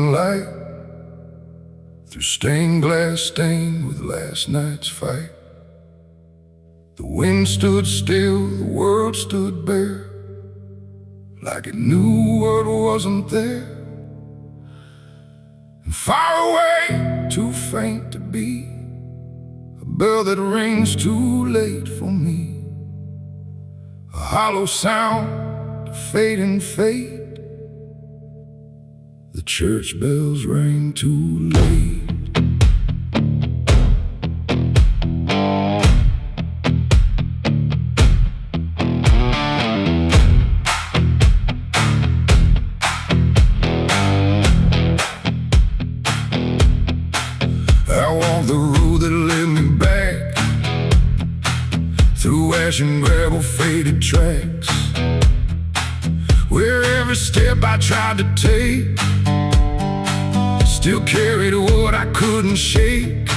sunlight through stained glass stained with last night's fight. The wind stood still, the world stood bare, like it knew what wasn't there. And far away, too faint to be, a bell that rings too late for me, a hollow sound, a fading fate. The church bells rang too late. I walked the road that led me back through ash and gravel, faded tracks, where every step I tried to take still carried what I couldn't shake.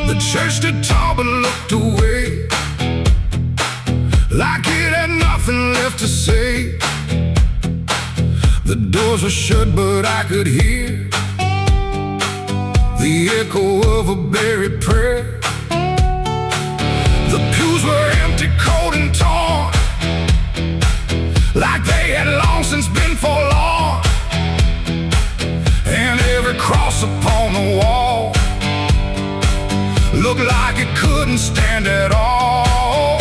The church stood tall but looked away, like it had nothing left to say. The doors were shut but I could hear the echo of a buried prayer. The pews were empty, cold and torn, like they had long since been forlorn. And every cross upon the wall looked like it couldn't stand at all.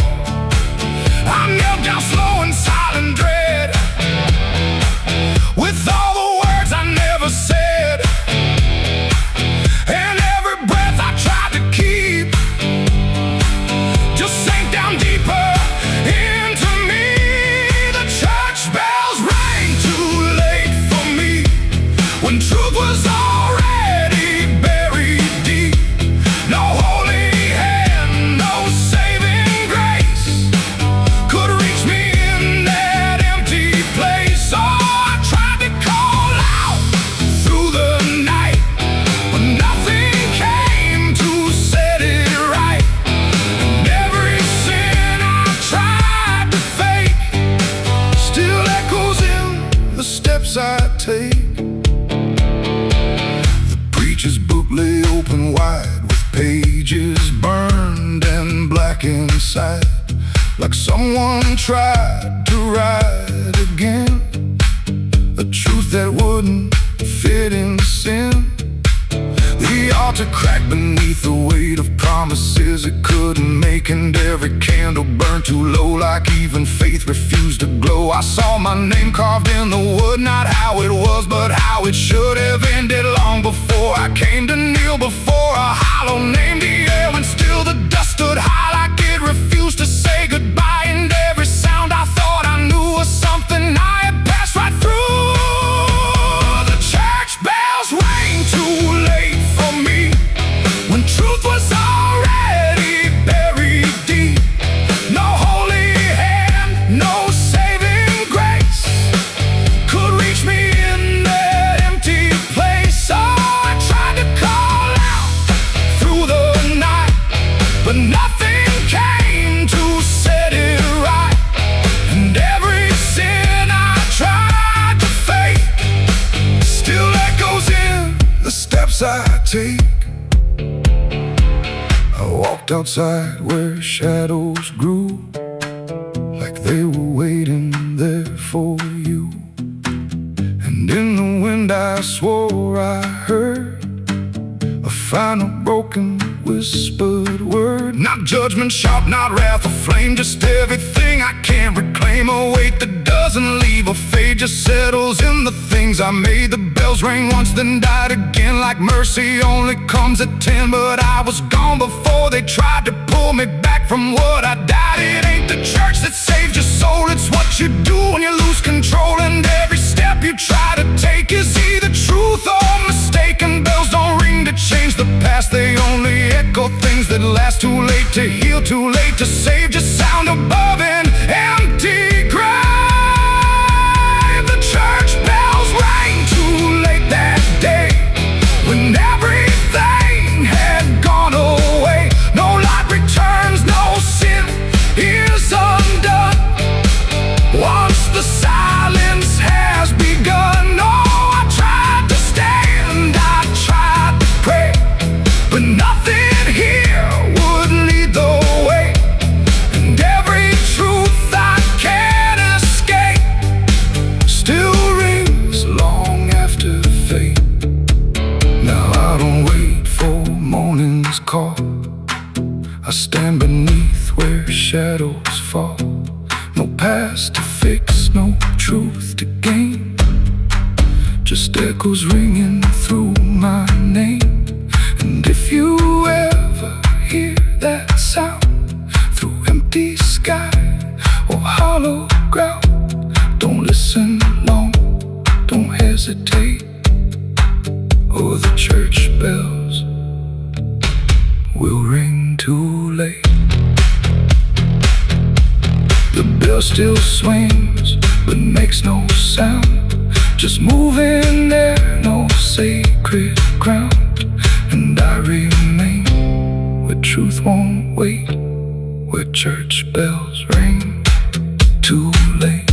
I knelt down slow in silent dread, with all the words I never said. And every breath I tried to keep just sank down deeper into me. The church bells rang too late for me, when truth was already buried deep. No holy hand, no saving grace could reach me in that empty place. Oh, I tried to call out through the night, but nothing came to set it right. And every sin I tried to fake still echoes in the steps I take. The preacher's book lay open wide, with pages burned and black inside, like someone tried to write again a truth that wouldn't fit in sin. The altar cracked beneath the weight of promises it couldn't make, and every candle burned too low, like even faith refused to glow. I saw my name carved in the wood, not how it was, but how it should have ended long before I came to kneel before a hollow named the air, when still the dust stood high, like it refused to say goodbye. And every sound I thought I knew was something I had passed right through. The church bells rang too late for me, when truth was already buried deep. No holy hand, no saving grace could reach me in that empty place. Oh, I tried to call out through the night, but nothing came to set it right. And every sin I tried to fake still echoes in the steps I take. I walked outside where shadows grew, like they were waiting there for you. And in the wind I swore I heard a final broken whispered word. Not judgment sharp, not wrath or flame, just everything I can't reclaim. A weight that doesn't leave a fade, just settles in the things I made. The bells rang once, then died again, like mercy only comes at 10. But I was gone before they tried to pull me back from what I died. It ain't the church that saved your soul, it's what you do when you lose control. And every step you try to take is either truth or mistaken. Bells don't ring to change the past, they only echo things that last. Too late to heal, too late to save, just sound above an empty grave. The church bells rang too late that day, when everything had gone away. No light returns, no sin is undone once the silence has begun. Oh, I tried I stand beneath where shadows fall. No past to fix, no truth to gain. Just echoes ringing through my name. And if you ever hear that sound through empty sky or hollow ground, don't listen long, don't hesitate, or the church bells will ring too late. The bell still swings but makes no sound, just moving there, no sacred ground. And I remain where truth won't wait, where church bells ring too late.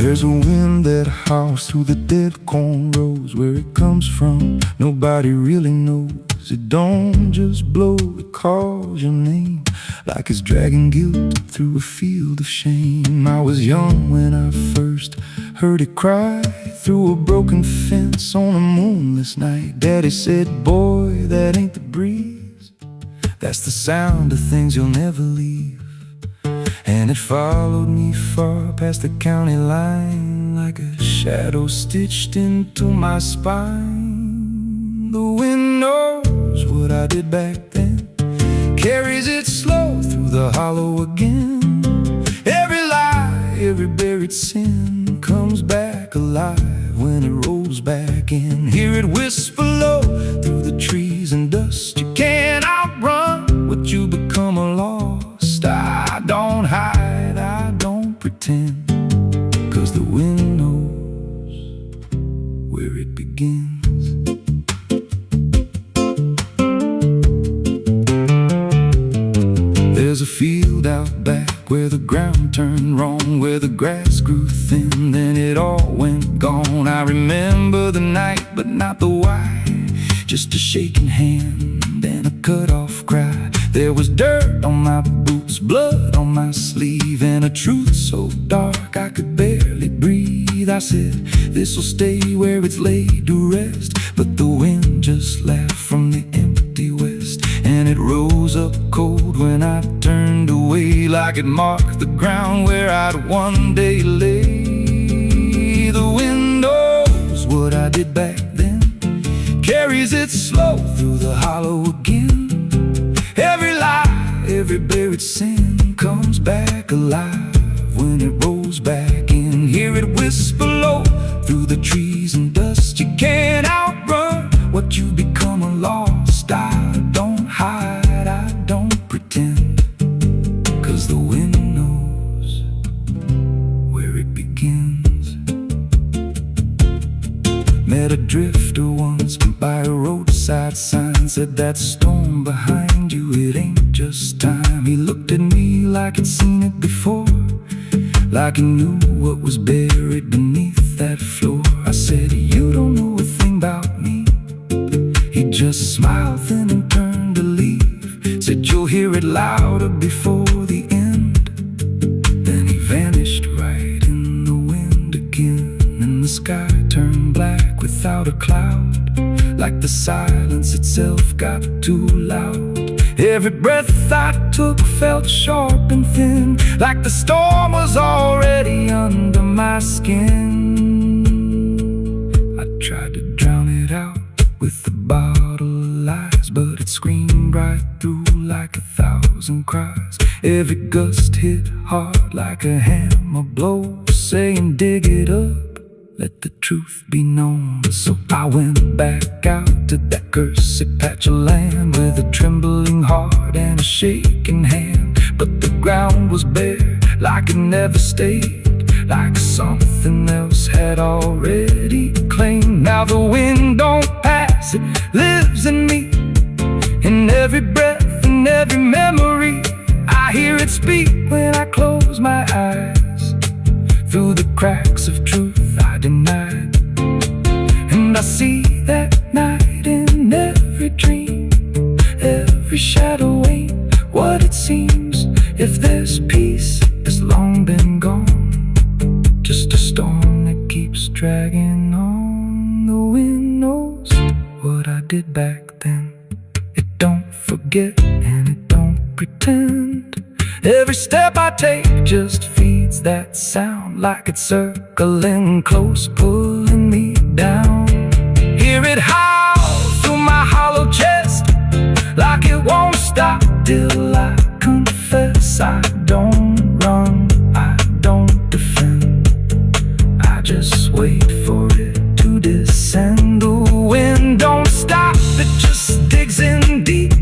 There's a wind that howls through the dead corn rows. Where it comes from, nobody really knows. It don't just blow, it calls your name, like it's dragging guilt through a field of shame. I was young when I first heard it cry through a broken fence on a moonless night. Daddy said, boy, that ain't the breeze, that's the sound of things you'll never leave. And it followed me far past the county line, like a shadow stitched into my spine. The wind knows what I did back then, carries it slow through the hollow again. Every lie, every buried sin comes back alive when it rolls back in. Hear it whisper low through the trees and dust. You can't outrun what you become lost. I don't hide, I don't pretend, 'cause the wind knows where it begins. There's a field out back where the ground turned wrong, where the grass grew thin, then it all went gone. I remember the night, but not the why, just a shaking hand and a cut-off cry. There was dirt on my boots, blood on my sleeve, and a truth so dark I could barely breathe. I said, this'll stay where it's laid to rest, but the wind just laughed from the empty west, and it rose up cold when I turned away, like it marked the ground where I'd one day lay. The wind knows what I did back then, carries it slow through the hollow again. Every lie, every buried sin comes back alive when it rolls back in. Hear it whisper low through the trees and dust. You can't outrun what you become lost. I don't hide, I don't pretend, 'cause the wind knows where it begins. Met a drifter once by a roadside sign, said that storm behind you, it ain't just time. He looked at me like he'd seen it before, like he knew what was buried beneath that floor. I said, you don't know a thing about me. He just smiled then and turned to leave, said you'll hear it louder before the end. Then he vanished right in the wind again, and the sky turned black without a cloud, like the silence itself got too loud. Every breath I took felt sharp and thin, like the storm was already under my skin. I tried to drown it out with a bottle of lies, but it screamed right through like 1,000 cries. Every gust hit hard like a hammer blow, saying dig it up, let the truth be known. So I went back out to that cursed patch of land with a trembling heart and a shaking hand. But the ground was bare, like it never stayed, like something else had already claimed. Now the wind don't pass, it lives in me, in every breath and every memory. I hear it speak when I close my eyes, through the cracks of truth I denied. And I see that night back then. It don't forget and it don't pretend. Every step I take just feeds that sound, like it's circling close, pulling me down. Hear it howl through my hollow chest, like it won't stop till I confess. I don't run, I don't defend, I just wait for it to descend. The wind don't stop, it just digs in deep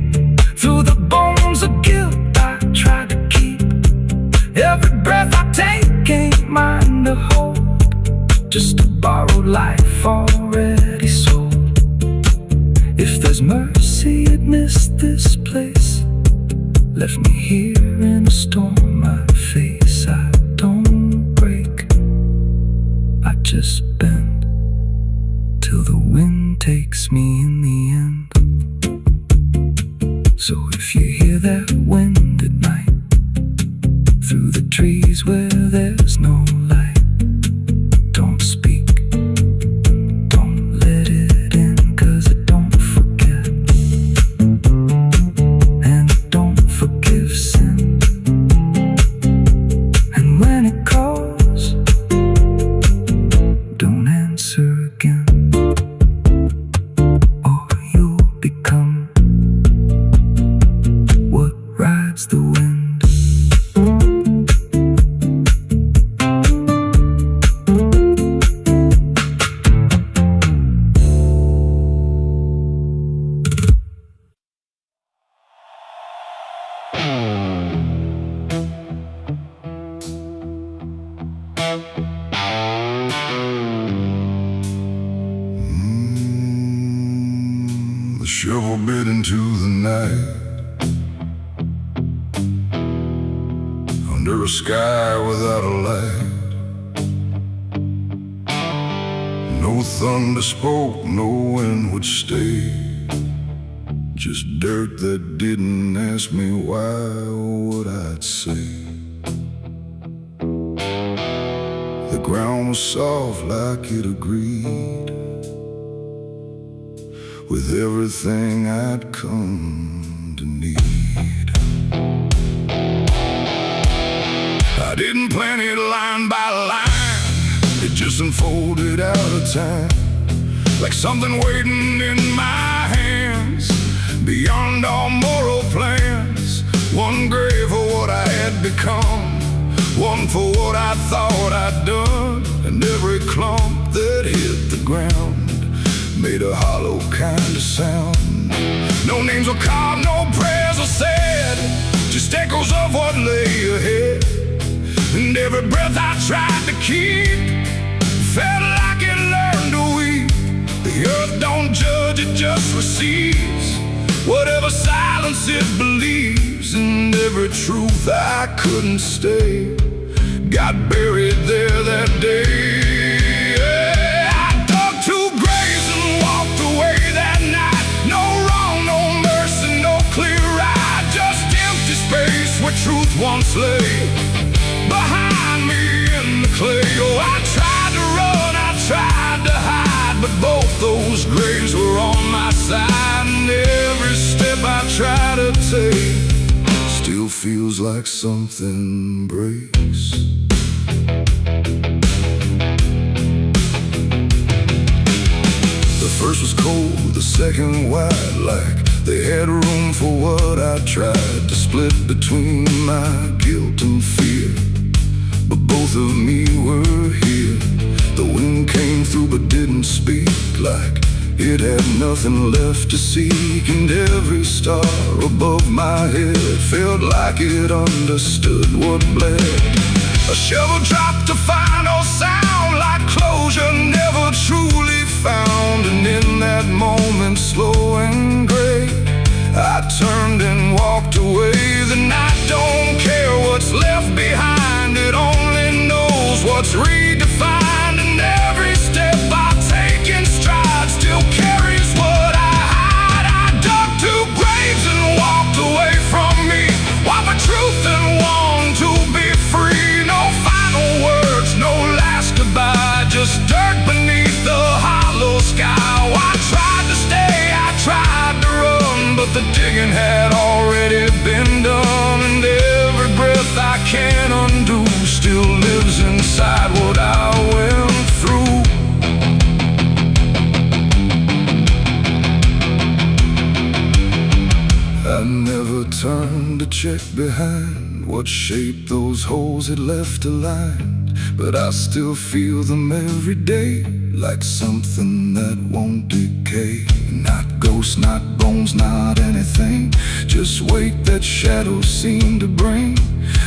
through the bones of guilt I try to keep. Every breath I take ain't mine to hold, just a borrowed life already sold. If there's mercy, it missed this place, left me here in a storm I face. I don't break, I just bend till the wind takes me in the end. So if you hear that wind at night, through the trees where there's no light, don't speak, don't let it in, 'cause it don't forget, and it don't forgive sin. And when it calls, don't answer again, or you'll become what rides the wind. The shovel bit into the night, under a sky without a light. No thunder spoke, no wind would stay, just dirt that didn't ask me why or what I'd say. The ground was soft like it agreed with everything I'd come to need. I didn't plan it line by line, it just unfolded out of time, like something waiting in my hands, beyond all moral plans. One grave for what I had become, one for what I thought I'd done, and every clump that hit the ground made a hollow kind of sound. No names were carved, no prayers were said, just echoes of what lay ahead. And every breath I tried to keep felt like it learned to weep. The earth don't judge, it just receives whatever silence it believes. And every truth I couldn't stay got buried there that day. Where truth once lay behind me in the clay. Oh, I tried to run, I tried to hide, but both those graves were on my side. And every step I try to take still feels like something breaks. The first was cold, the second wide, like they had room for what I tried to split between my guilt and fear. But both of me were here. The wind came through but didn't speak, like it had nothing left to seek. And every star above my head felt like it understood what bled. A shovel dropped a final sound, like closure never truly found. And in that moment, slow and gray, I turned and walked away. The night don't care what's left behind, it only knows what's redefined. And every step I take in stride still carries what I hide. I dug two graves and walked away from me, while the truth and one to be free. No final words, no last goodbye, just dirt beneath the hollow sky. Oh, I tried to stay, I tried to check behind what shape those holes had left aligned, but I still feel them every day, like something that won't decay. Not ghosts, not bones, not anything, just weight that shadows seem to bring.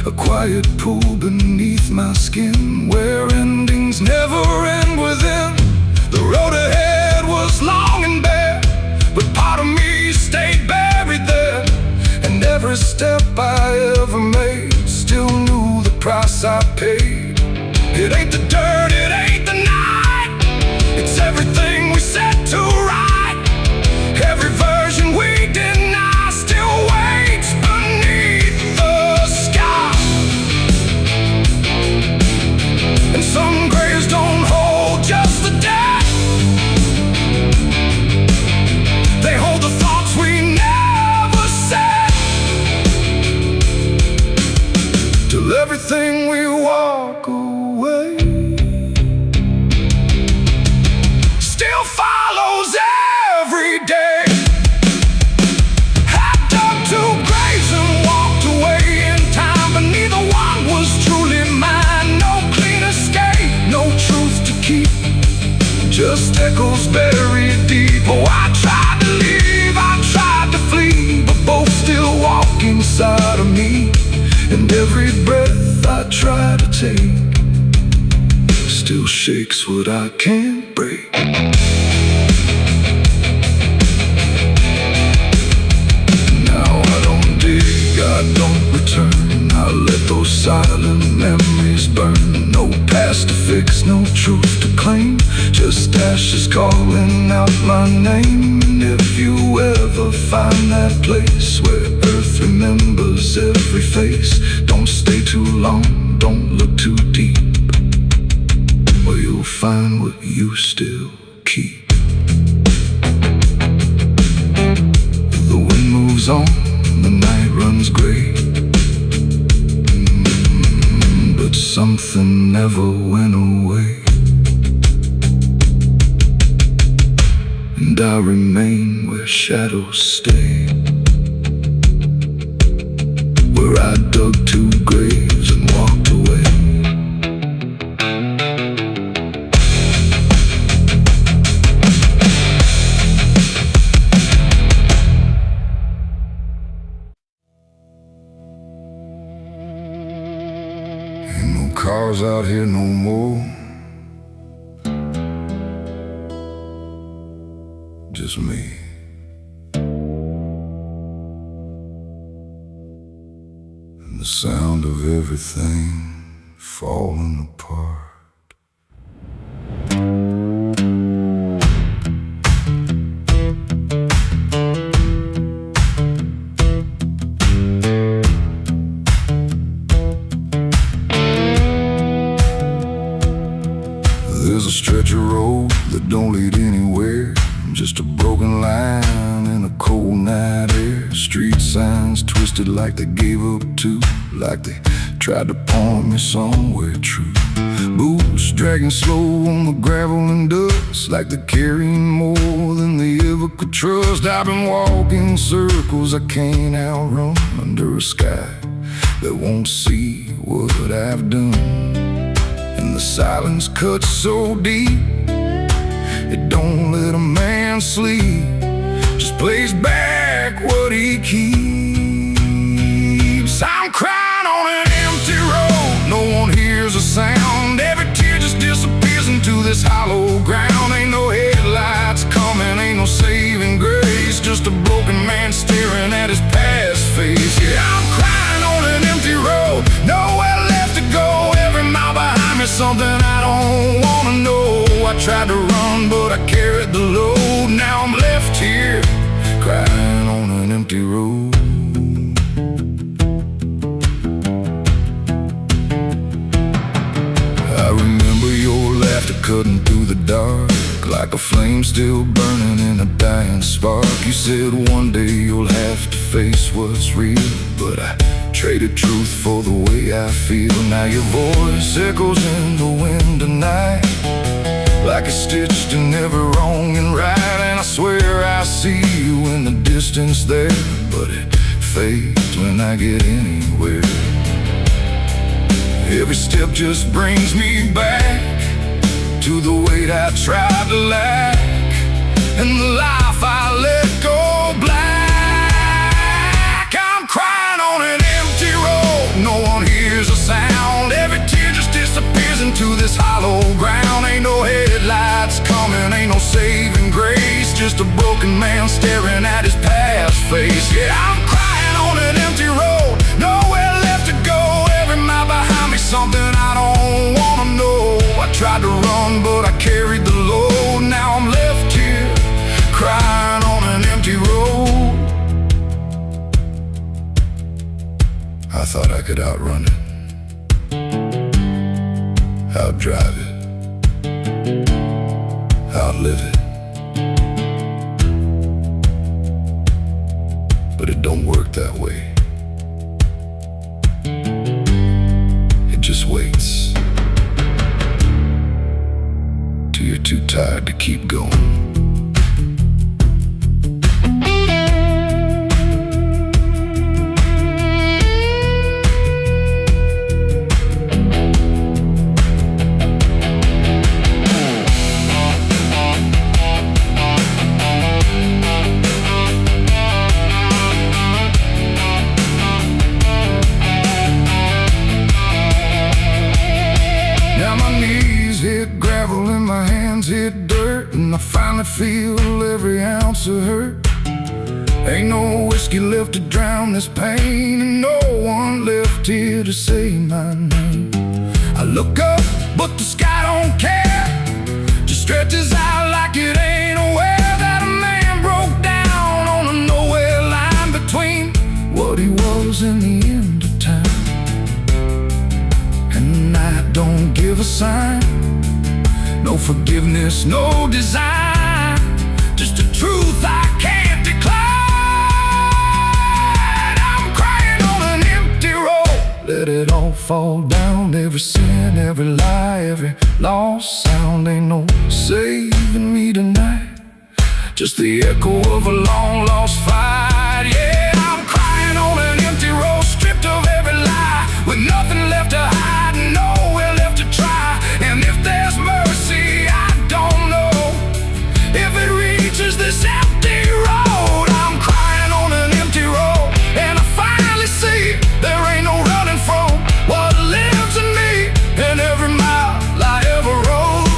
A quiet pool beneath my skin, where endings never end within. The road ahead was long and bare, but part of me stayed buried there. And every step I ever made still knew the price I paid. It ain't the dirt, it ain't the night, it's everything we set to right. Every version we deny still waits beneath the sky. And some graves don't hold just the dead, they hold the thoughts we never said. Till everything we walk away still follows every day. I dug two graves and walked away in time, but neither one was truly mine. No clean escape, no truth to keep, just echoes buried deep. Oh, I tried to leave, I tried to flee, but both still walk inside of me. And every breath I try to take still shakes what I can't break. Now I don't dig, I don't return, I let those silent memories burn. No past to fix, no truth to claim, just ashes calling out my name. And if you ever find that place where earth remembers every face, don't stay too long, don't look too deep, or you'll find what you still keep. The wind moves on, the night runs gray, but something never went away. And I remain where shadows stay, where I dug two graves and walked away. Ain't no cars out here no more, just me. And the sound of everything falling apart. There's a stretch of road that don't lead anywhere, just a broken line in a cold night air. Street signs twisted like they gave up too, like they tried to point me somewhere true. Boots dragging slow on the gravel and dust, like they're carrying more than they ever could trust. I've been walking circles I can't outrun, under a sky that won't see what I've done. And the silence cuts so deep, it don't let a man sleep, just plays back what he keeps. I'm crying on an empty road, no one hears a sound. Every tear just disappears into this hollow ground. Ain't no headlights coming, ain't no saving grace, just a broken man staring at his past face. Yeah, I'm crying on an empty road, nowhere left to go. Every mile behind me, something I don't wanna know. I tried to run, but I carried the load. Now I'm left here, crying on an empty road. I remember your laughter cutting through the dark, like a flame still burning in a dying spark. You said one day you'll have to face what's real, but I traded truth for the way I feel. Now your voice echoes in the wind tonight, like it's stitched in every wrong and right. And I swear I see you in the distance there, but it fades when I get anywhere. Every step just brings me back to the weight I tried to lack and the life I let go black. I'm crying on an empty road, no one hears a sound. Every tear just disappears into this hollow ground. Ain't no headlights coming, ain't no saving grace, just a broken man staring at his past face. Yeah, I'm crying on an empty road, nowhere left to go. Every mile behind me, something I don't wanna know. I tried to run, but I carried the load. Now I'm left here, crying on an empty road. I thought I could outrun it, outdrive it, outlive it. But it don't work that way. It just waits till you're too tired to keep going. Hit dirt and I finally feel every ounce of hurt. Ain't no whiskey left to drown this pain, and no one left here to say my name. I look up, but the sky don't care, just stretches out like it ain't aware that a man broke down on a nowhere line between what he was and the end of time. And I don't give a sign, no forgiveness, no design, just a truth I can't decline. I'm crying on an empty road, let it all fall down. Every sin, every lie, every lost sound. Ain't no saving me tonight, just the echo of a long lost fight. Yeah, I'm crying on an empty road, stripped of every lie, with nothing left to hide and nowhere left to try. And if there's mercy, I don't know if it reaches this empty road. I'm crying on an empty road, and I finally see there ain't no running from what lives in me and every mile I ever rode.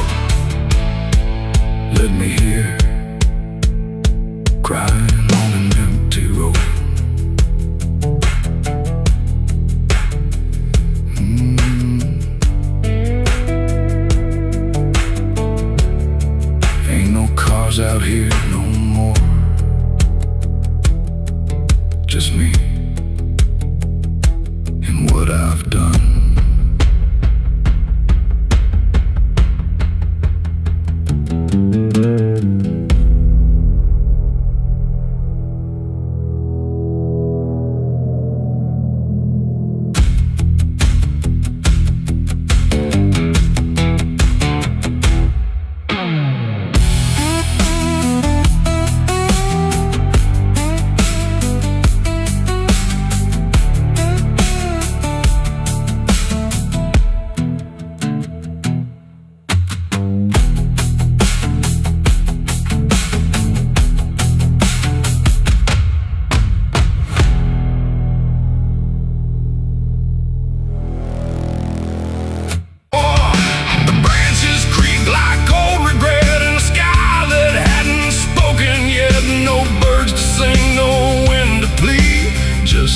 Let me hear, crying on an empty road. Out here no more, just me and what I've done.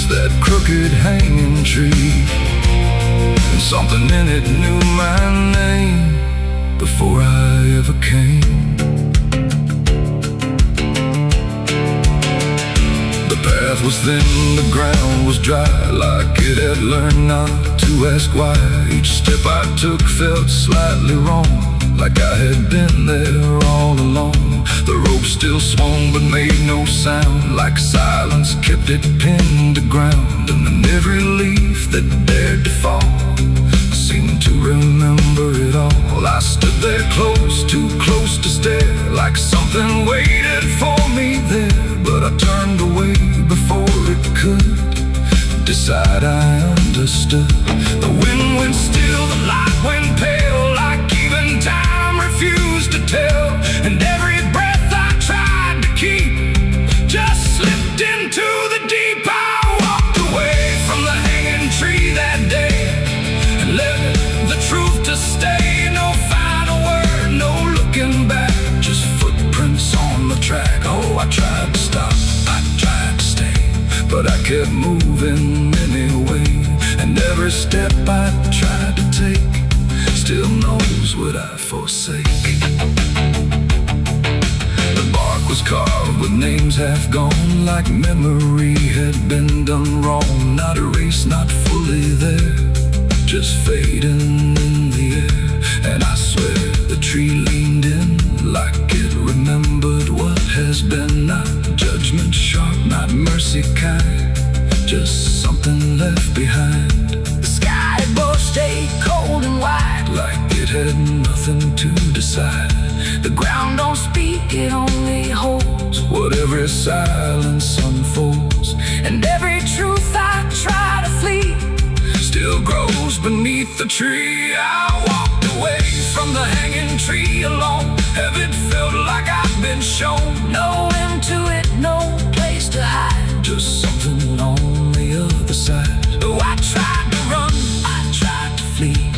That crooked hanging tree, and something in it knew my name before I ever came. The path was thin, the ground was dry, like it had learned not to ask why. Each step I took felt slightly wrong, like I had been there all along. The rope still swung but made no sound, like silence kept it pinned to ground. And then every leaf that dared to fall seemed to remember it all. I stood there close, too close to stare, like something waited for me there. But I turned away before it could. inside I understood. The wind went still, the light went pale, like even time refused to tell. And every breath I tried to keep just slipped into the deep. I walked away from the hanging tree that day and left the truth to stay. No final word, no looking back, just footprints on the track. Oh, I tried to stop, I tried to stay, but I kept moving anyway. And every step I tried to take still knows what I forsake. The bark was carved with names half gone, like memory had been done wrong. Not erased, not fully there, just fading in the air. And I swear the tree leaned in like it remembered what has been. Not judgment sharp, not mercy kind, just something left behind. The sky above stayed cold and white, like it had nothing to decide. The ground don't speak, it only holds what every silence unfolds. And every truth I try to flee still grows beneath the tree. I walked away from the hanging tree alone. Heaven felt like I'd been shown. No end to it, no place to hide, just something on the other side. Oh, I tried to run, I tried to flee,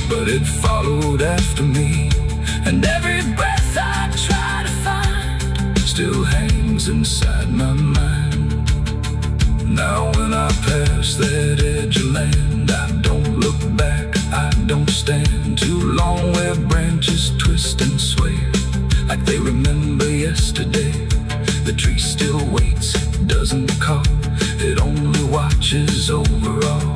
but it followed after me. And every breath I try to find still hangs inside my mind. Now when I pass that edge of land, I don't look back, I don't stand too long where branches twist and sway, like they remember yesterday. The tree still waits, doesn't call, it only watches over all.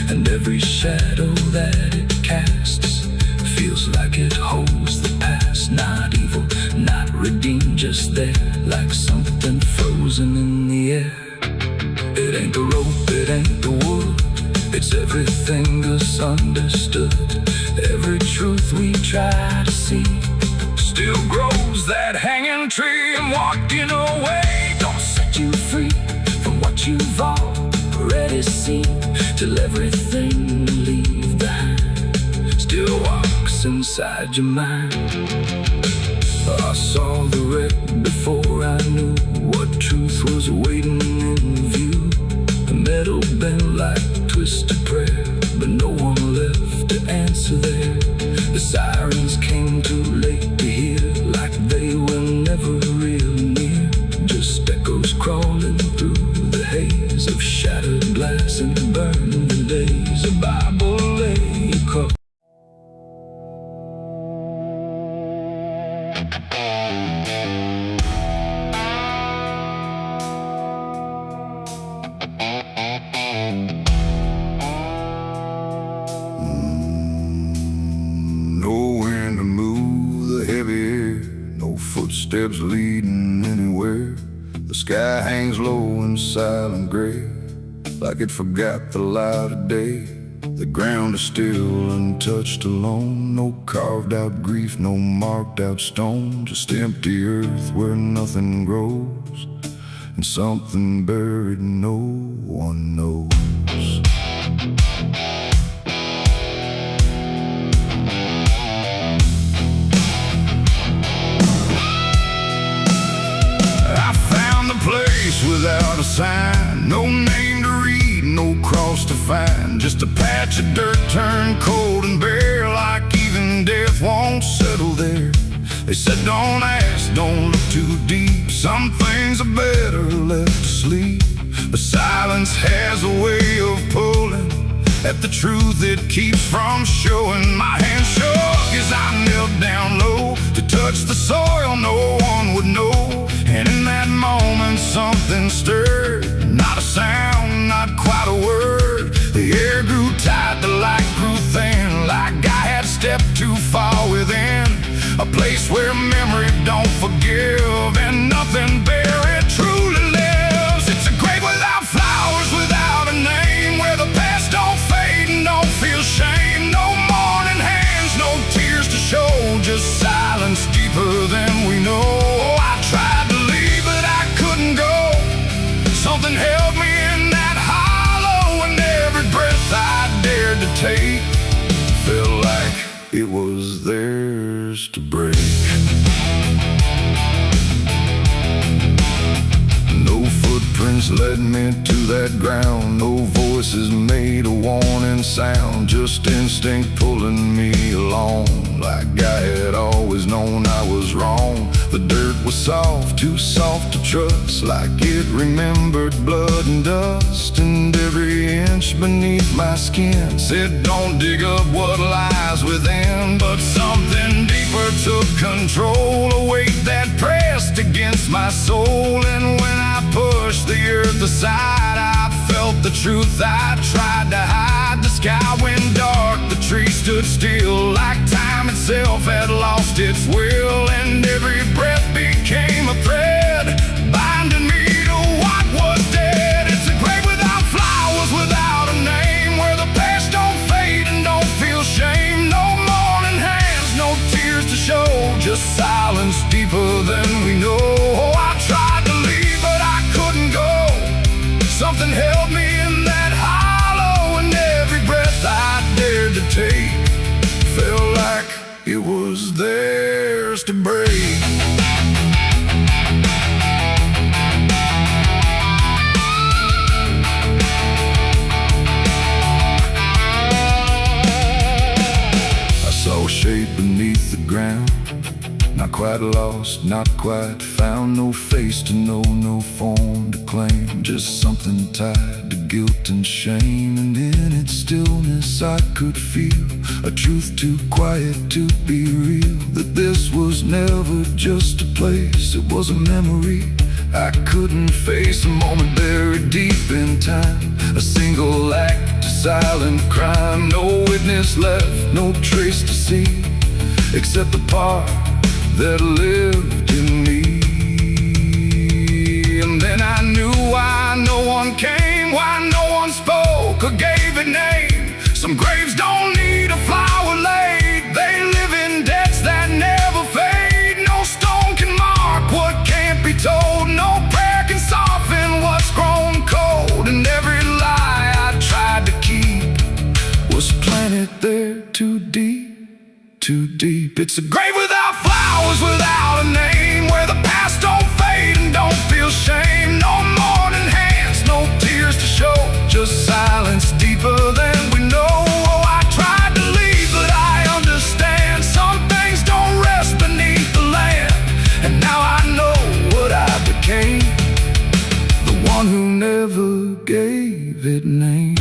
And every shadow that it casts feels like it holds the past. Not evil, not redeemed, just there, like something frozen in the air. It ain't the rope, it ain't the wood, it's everything misunderstood. Every truth we try to see still grows that hanging tree. And walking away don't set you free from what you've already seen, till everything you leave behind still walks inside your mind. I saw the wreck before I knew what truth was waiting in view. The metal bent like twisted prayer, but no one left to answer there. The sirens came too late to hear, like they were never real near, just echoes crawling through the haze of shattered glass and burning days. A Bible lay across. Nowhere to move the heavy air, no footsteps leading anywhere. The sky hangs low in silent gray, like it forgot the light of day. The ground is still untouched alone, no carved out grief, no marked out stone, just empty earth where nothing grows, and something buried no one knows. Place without a sign, no name to read, no cross to find, just a patch of dirt turned cold and bare, like even death won't settle there. They said don't ask, don't look too deep, some things are better left to sleep. But silence has a way of pulling at the truth it keeps from showing. My hand shook as I knelt down low to touch the soil no one would know. And in that moment something stirred, not a sound, not quite a word. The air grew tight, the light grew thin, like I had stepped too far within a place where memory don't forgive and nothing buried truly lives. It's a grave without flowers, without a name, where the past don't fade and don't feel shame. No mourning hands, no tears to show, just silence deeper than we know. I tried to leave, but I couldn't go. Something held me in that hollow it was theirs to break. No footprints led me to that ground, no voices made a warning sound, just instinct pulling me along, like I had always known I was wrong. The dirt was soft, too soft to trust, like it remembered blood and dust, and every inch beneath my skin said don't dig up what lies within. But something deeper took control, a weight that pressed against my soul, and when I pushed the earth aside, I felt the truth I tried to hide. The sky went dark, the trees stood still, like time itself had lost its will, and every breath became a thread, binding me to what was dead. It's a grave without flowers, without a name, where the past don't fade and don't feel shame. No mourning hands, no tears to show, just silence deeper than we know. Oh, I tried to leave, but I couldn't go. Something held me in that hollow, and every breath I dared to take felt like it was theirs to break. I saw a shape beneath the ground, not quite lost, not quite found. No face to know, no form to claim, just something tied to guilt and shame. And in its stillness I could feel a truth too quiet to be real, that this was never just a place, it was a memory I couldn't face. A moment buried deep in time, a single act, a silent crime. No witness left, no trace to see, except the part that lived in me. And then I knew why no one came, why no one spoke or gave it name. Some graves don't need a flower laid, they live in debts that never fade. No stone can mark what can't be told, no prayer can soften what's grown cold. And every lie I tried to keep was planted there too deep, too deep. It's a grave without flowers, without a name, where the past don't fade and don't feel shame. No mourning hands, no tears to show, just silence deeper than we know. Oh, I tried to leave, but I understand some things don't rest beneath the land. And now I know what I became, the one who never gave it name.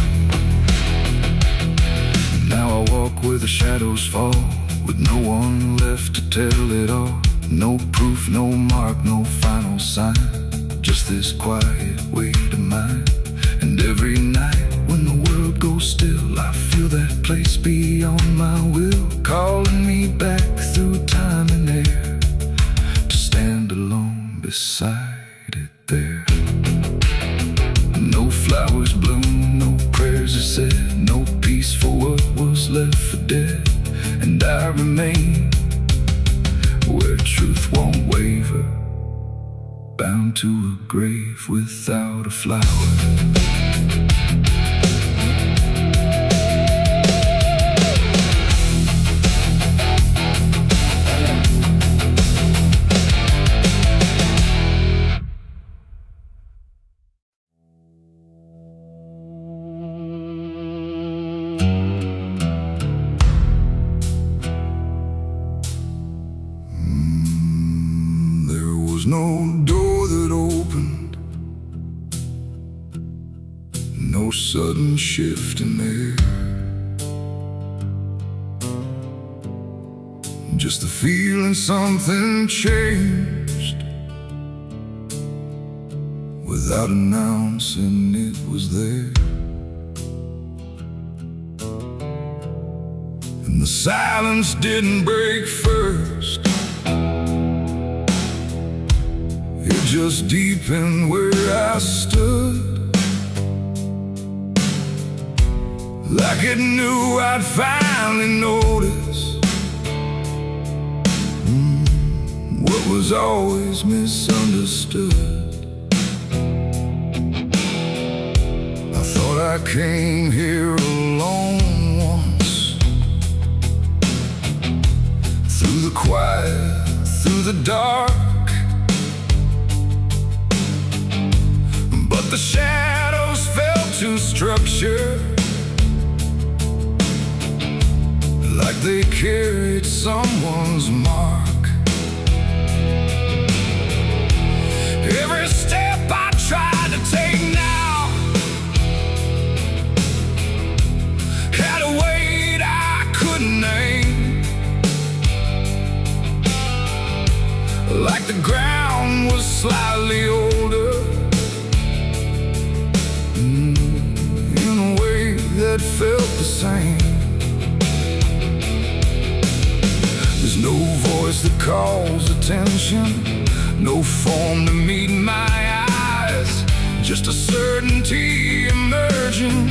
Now I walk where the shadows fall, with no one left to tell it all. No proof, no mark, no final sign, just this quiet weight of mine. And every night when the world goes still, I feel that place beyond my will, calling me back through time and air, to stand alone beside it there. No flowers bloom, no prayers are said, no peace for what was left for dead. And I remain where truth won't waver, bound to a grave without a flower. No door that opened, no sudden shift in there, just the feeling something changed, without announcing it was there. And the silence didn't break first, it just deepened where I stood, like it knew I'd finally notice what was always misunderstood. I thought I came here alone once, quiet through the dark, but the shadows fell to structure, like they carried someone's mark. Every step I tried to take now had a weight I couldn't name, like the ground was slightly older, in a way that felt the same. There's no voice that calls attention, no form to meet my eyes, just a certainty emerging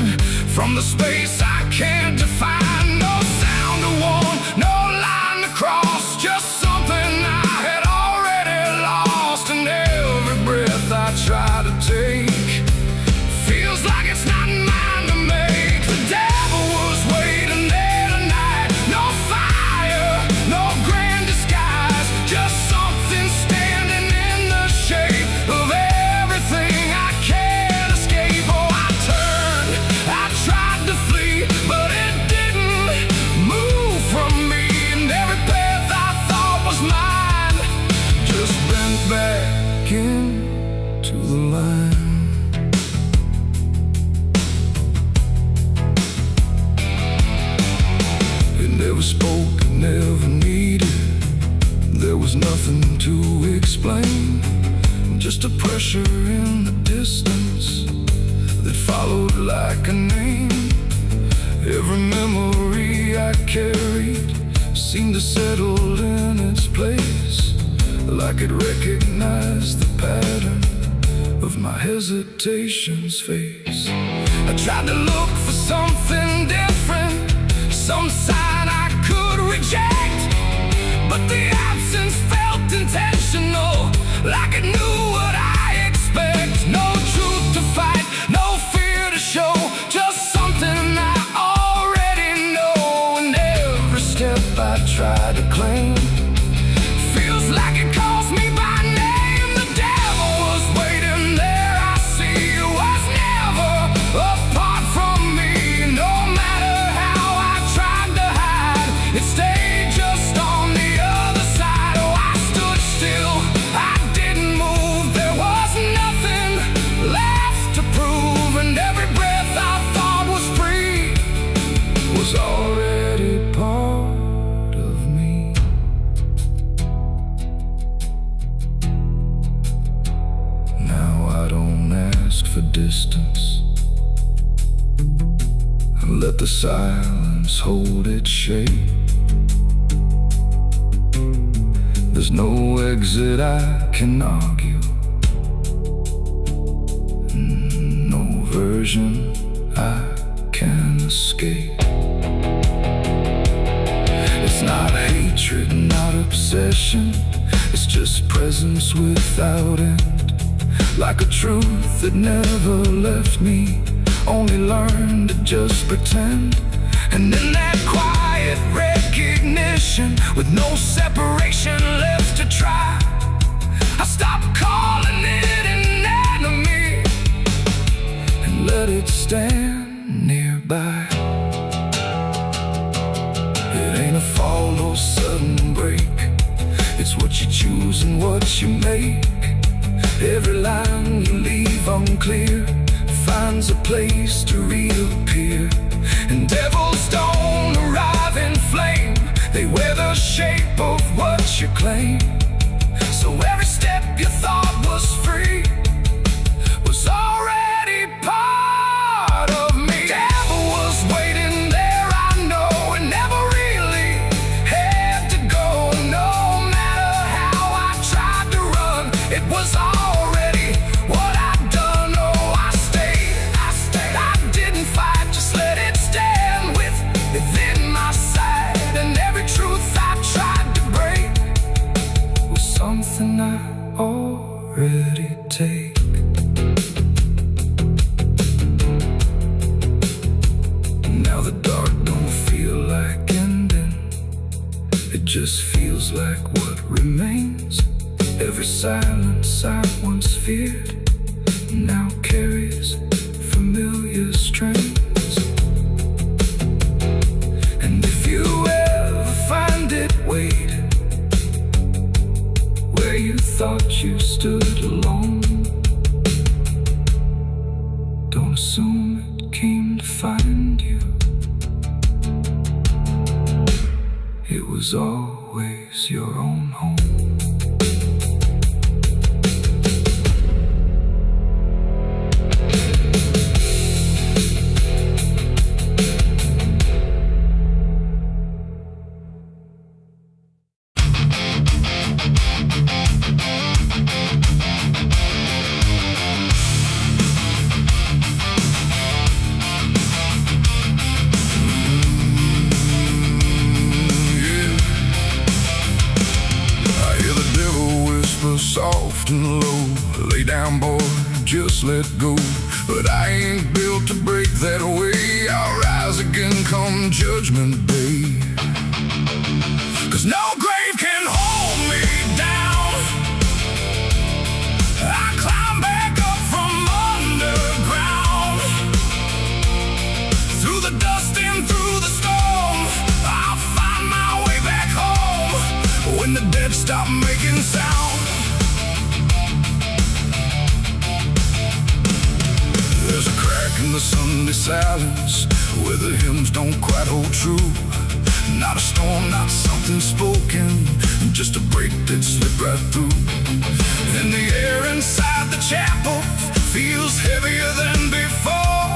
from the space I can't define. No sound to warn, no line to cross, just something I had already lost. And every breath I try to take feels like it's not mine to make. The devil was waiting there tonight. No fire, no grand disguise, just something standing in the shape of everything I can't escape. Oh, I turned, I tried to flee, but it didn't move from me. And every path I thought was mine just bent back into the line. Never spoke, never needed. There was nothing to explain, just a pressure in the distance that followed like a name. Every memory I carried seemed to settle in its place, like it recognized the pattern of my hesitation's face. I tried to look for something different, some sign I could reject, but the absence felt intentional, like it knew what I expect. No truth to fight, no fear to show, just something I already know. And every step I try to claim feels like it calls me by name. The devil was waiting there, I see, was never apart from me. No matter how I tried to hide, it stayed just on the other side. Oh, I stood still, I didn't move, there was nothing left to prove. And every breath I thought was free was already part of me. Now I don't ask for distance, let the silence hold its shape. There's no exit I can argue, no version I can escape. It's not hatred, not obsession, it's just presence without end, like a truth that never left me, only learned to just pretend. And in that quiet recognition, with no separation left to try, I stopped calling it an enemy and let it stand nearby. It ain't a fall or sudden break, it's what you choose and what you make. Every line you leave unclear finds a place to reappear. And devils don't arrive in flame, they wear the shape of what you claim. So every step you thought was free was already part of me. Devil was waiting there, I know, and never really had to go. No matter how I tried to run, it was already what I'd done. Oh, I stayed, I didn't fight, just let it stand within my sight. And every truth I tried to break was something I already take. It just feels like what remains. Every silence I once feared now carries familiar strains. And if you ever find it, wait where you thought you stood alone. Don't assume it came to find you. It was always your own home. Soft and low, lay down boy, just let go. But I ain't built to break that way. I'll rise again come judgment day. 'Cause no grave can hold me down. I climb back up from underground. Through the dust and through the storm, I'll find my way back home. When the dead stop making sound, there's a crack in the Sunday silence where the hymns don't quite hold true. Not a storm, not something spoken, just a break that slipped right through. And the air inside the chapel feels heavier than before,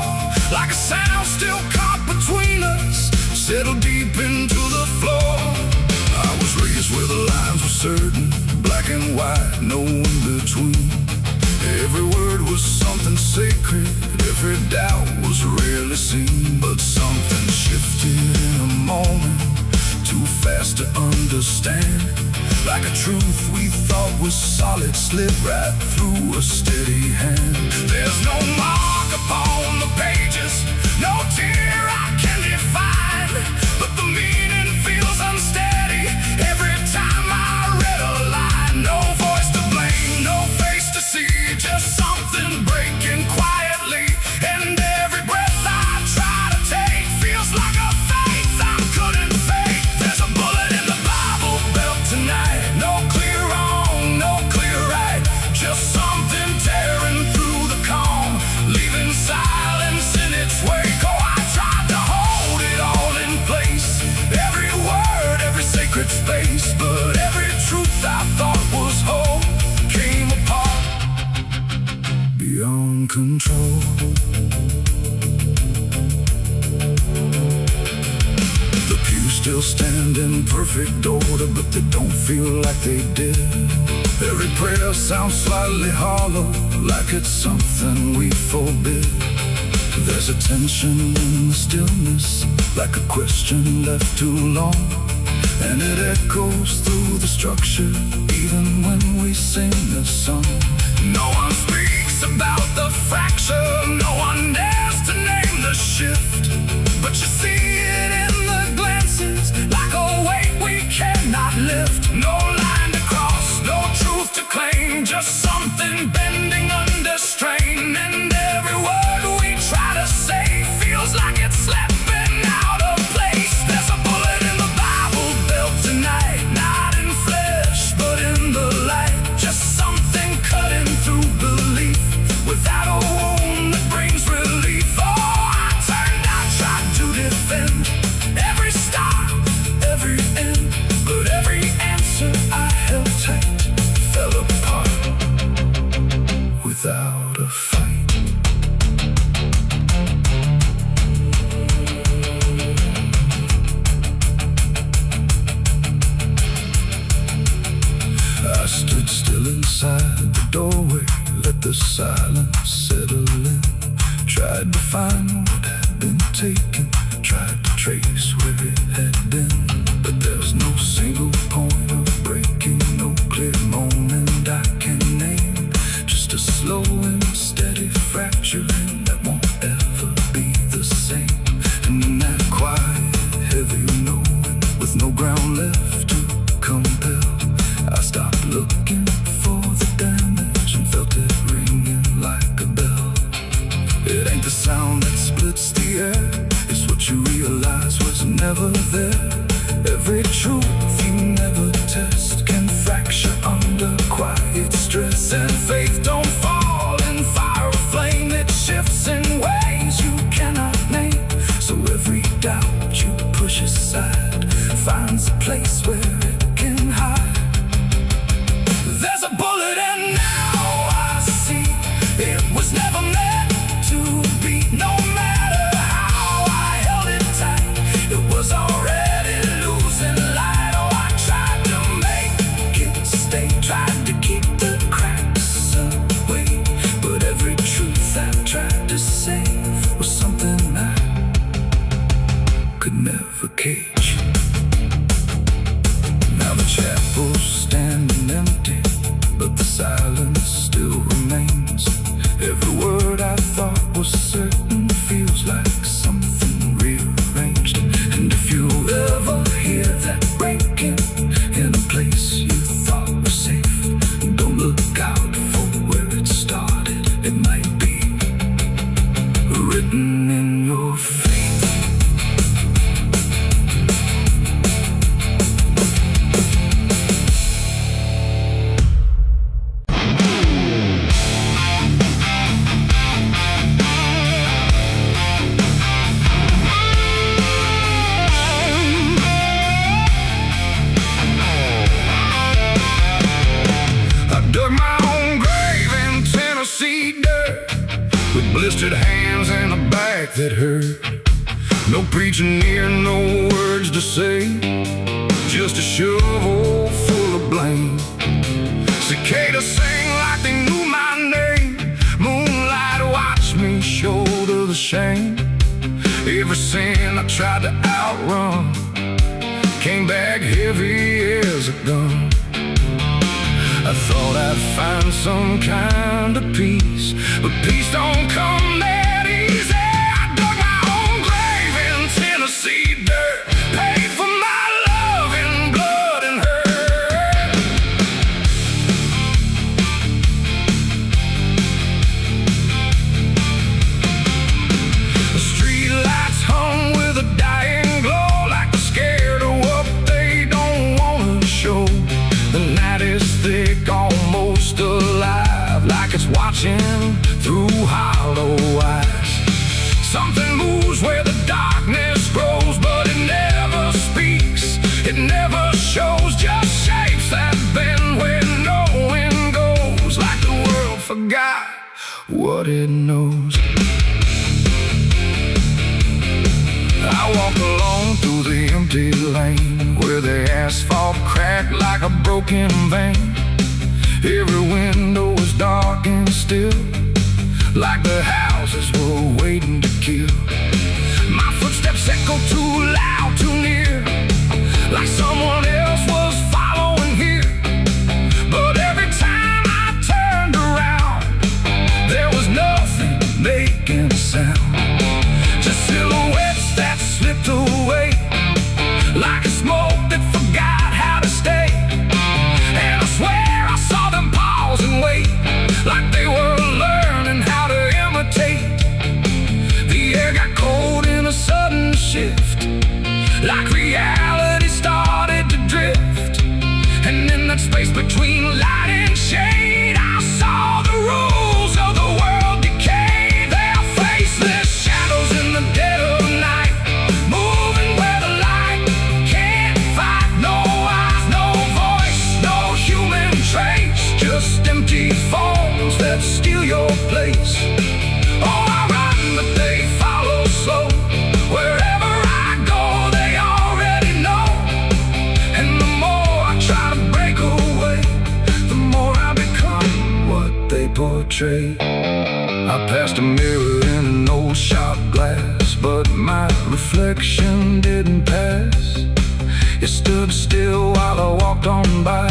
like a sound still caught between us, settled deep into the floor. I was raised where the lines were certain, black and white, no in between. Every word was something sacred, every doubt was rarely seen. But something shifted in a moment, too fast to understand. Like a truth we thought was solid slipped right through a steady hand. There's no mark upon the pages, no tear I can define, but the meaning feels unsteady every time I read a line. No voice to blame, no face to see, just something breaking quietly. And every breath I try to take feels like a faith I couldn't fake. There's a bullet in the Bible belt tonight. No clear wrong, no clear right, just something tearing through the calm, leaving silence in its wake. Oh, I tried to hold it all in place, every word, every sacred space. But every truth I thought was whole came apart beyond control. The pews still stand in perfect order, but they don't feel like they did. Every prayer sounds slightly hollow, like it's something we forbid. There's a tension in the stillness, like a question left too long, and it echoes through the structure, even when we sing a song. No one speaks about the fracture, no one dares to name the shift, but you see it in the glances, like a weight we cannot lift. No line to cross, no truth to claim, just something bending under strain. And every word we try to say feels like it's slipping out of place. There's a bullet in the Bible belt tonight, not in flesh but in the light, just something cutting through belief without a wound that brings relief. Oh, I turned, I tried to defend every start, every end, but every answer I held tight fell apart without a fight. I stood still inside the doorway, let the silence settle in. Tried to find what had been taken, tried to trace where it had been, but there's no single point of breaking, no clear moment I can name. Just a slow and steady fracturing that won't ever be the same. And in that quiet, heavy knowing, with no ground left blistered hands and a back that hurt. No preacher near, no words to say, just a shovel full of blame. Cicadas sing like they knew my name. Moonlight watched me shoulder the shame. Every sin I tried to outrun came back heavy as a gun. I thought I'd find some kind of peace, but peace don't come that easy. I dug my own grave in Tennessee dirt, paid for my love in blood and hurt. The street lights hung with a dying glow, like they're scared of what they don't want to show. The night is thick, almost alive, like it's watching through hollow eyes. Something moves where the darkness grows, but it never speaks, it never shows, just shapes that bend where no wind goes, like the world forgot what it knows. I walk alone through the empty lane, where the asphalt cracked like a broken vein. Every window was dark and still, like the houses were waiting to kill. My footsteps echo too loud, too near, like someone else was following here. But every time I turned around, there was nothing making a sound, just silhouettes that slipped away, like a smoke that forgot how to stay. And I swear I saw them pause and wait, like they were learning how to imitate. The air got cold in a sudden shift, like reality started to drift. And in that space between light and shade, I saw the rules of the world decay. Their faceless shadows in the dead of night, moving where the light can't fight. No eyes, no voice, no human trace, just empty forms that steal your place. Oh, I run, but they follow slow. Wherever I go, they already know. And the more I try to break away, the more I become what they portray. I passed a mirror in an old shop glass, but my reflection didn't pass. It stood still while I walked on by,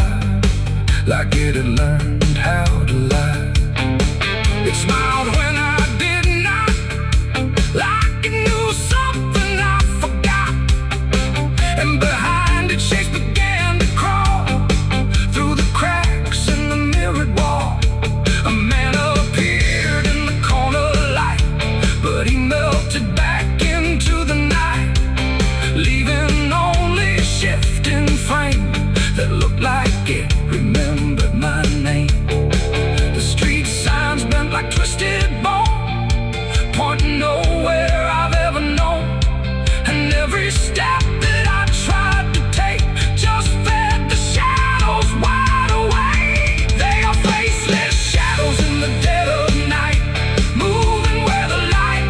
like it had learned how to lie. It smiled when I did not, like it knew something I forgot. And behind it, shapes began to crawl through the cracks in the mirrored wall. A man appeared in the corner light, but he melted back into the night, leaving only a shifting frame that looked like it remembered my name. The street signs bent like twisted bone, pointing nowhere I've ever known. And every step that I tried to take just fed the shadows wide awake. They are faceless shadows in the dead of night, moving where the light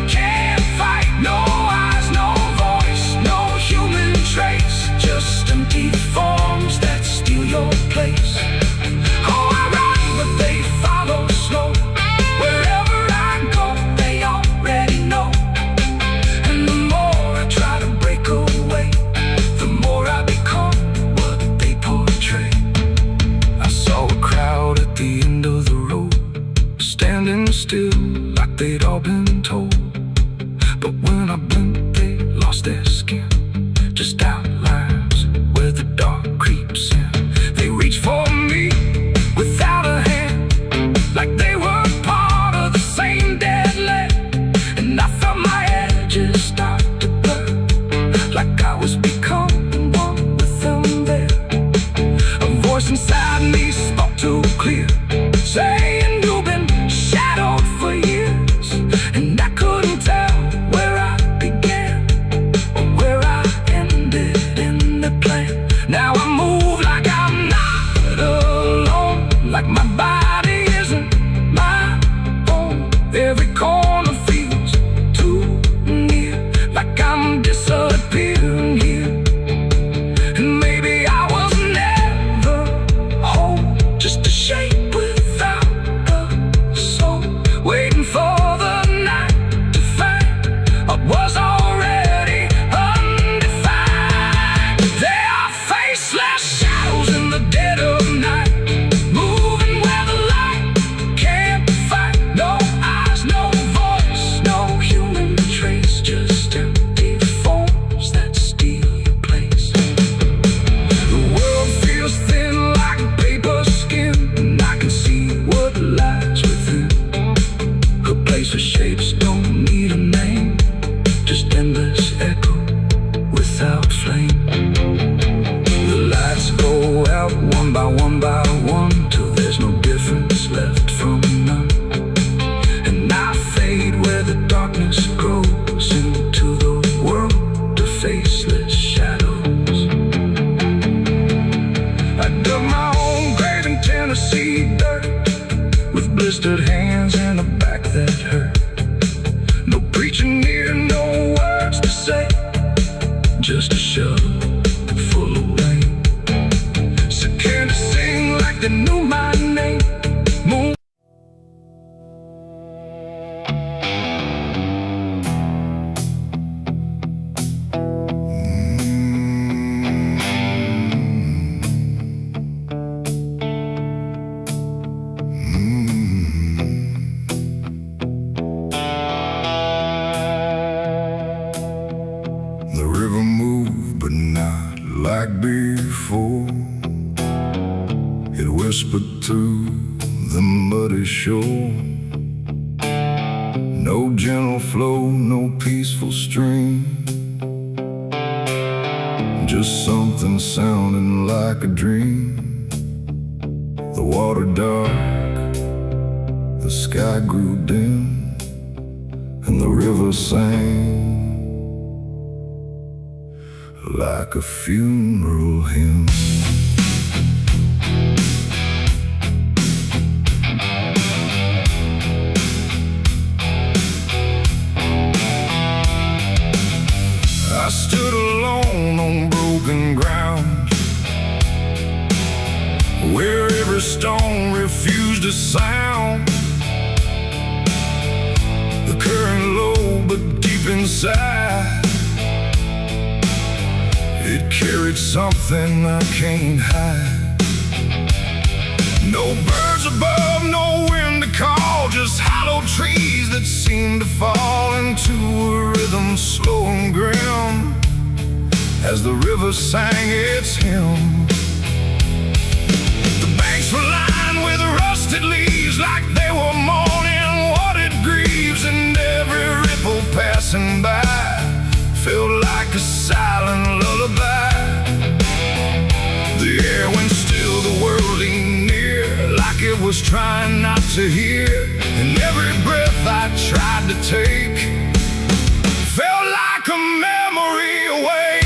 can't fight. No eyes, no voice, no human trace, just empty forms that steal your place. Oh, I run, but they follow slow. Wherever I go, they already know. And the more I try to break away, the more I become what they portray. I saw a crowd at the end of the road, standing still like they'd all been told. But when I blinked, they lost their skin, just outlines where the dark creeps in. They reached for me without a hand, like they were part of the same deadly. And I felt my edges start to blur, like I was becoming one with them there. A voice inside me spoke too clear, saying you've been shadowed for years. And I couldn't tell where I began or where I ended in the plan. Now I move like I'm not alone, like my body isn't my own. Every corner see dirt, with blistered hands and a back that hurt. No preaching here, no words to say, just a shovel full of rain. So can't sing like they knew my name. Moon. The river moved, but not like before. It whispered through the muddy shore. No gentle flow, no peaceful stream, just something sounding like a dream. The water dark, the sky grew dim, and the river sang like a funeral hymn. I stood alone on broken ground, where every stone refused a sound. The current low but deep inside, it carried something I can't hide. No birds above, no wind to call, just hollow trees that seem to fall into a rhythm slow and grim as the river sang its hymn. The banks were lined with rusted leaves like they were mourning what it grieves, and every ripple passing by felt like a silent lullaby. The air went still, the world leaned near, like it was trying not to hear. And every breath I tried to take felt like a memory awake.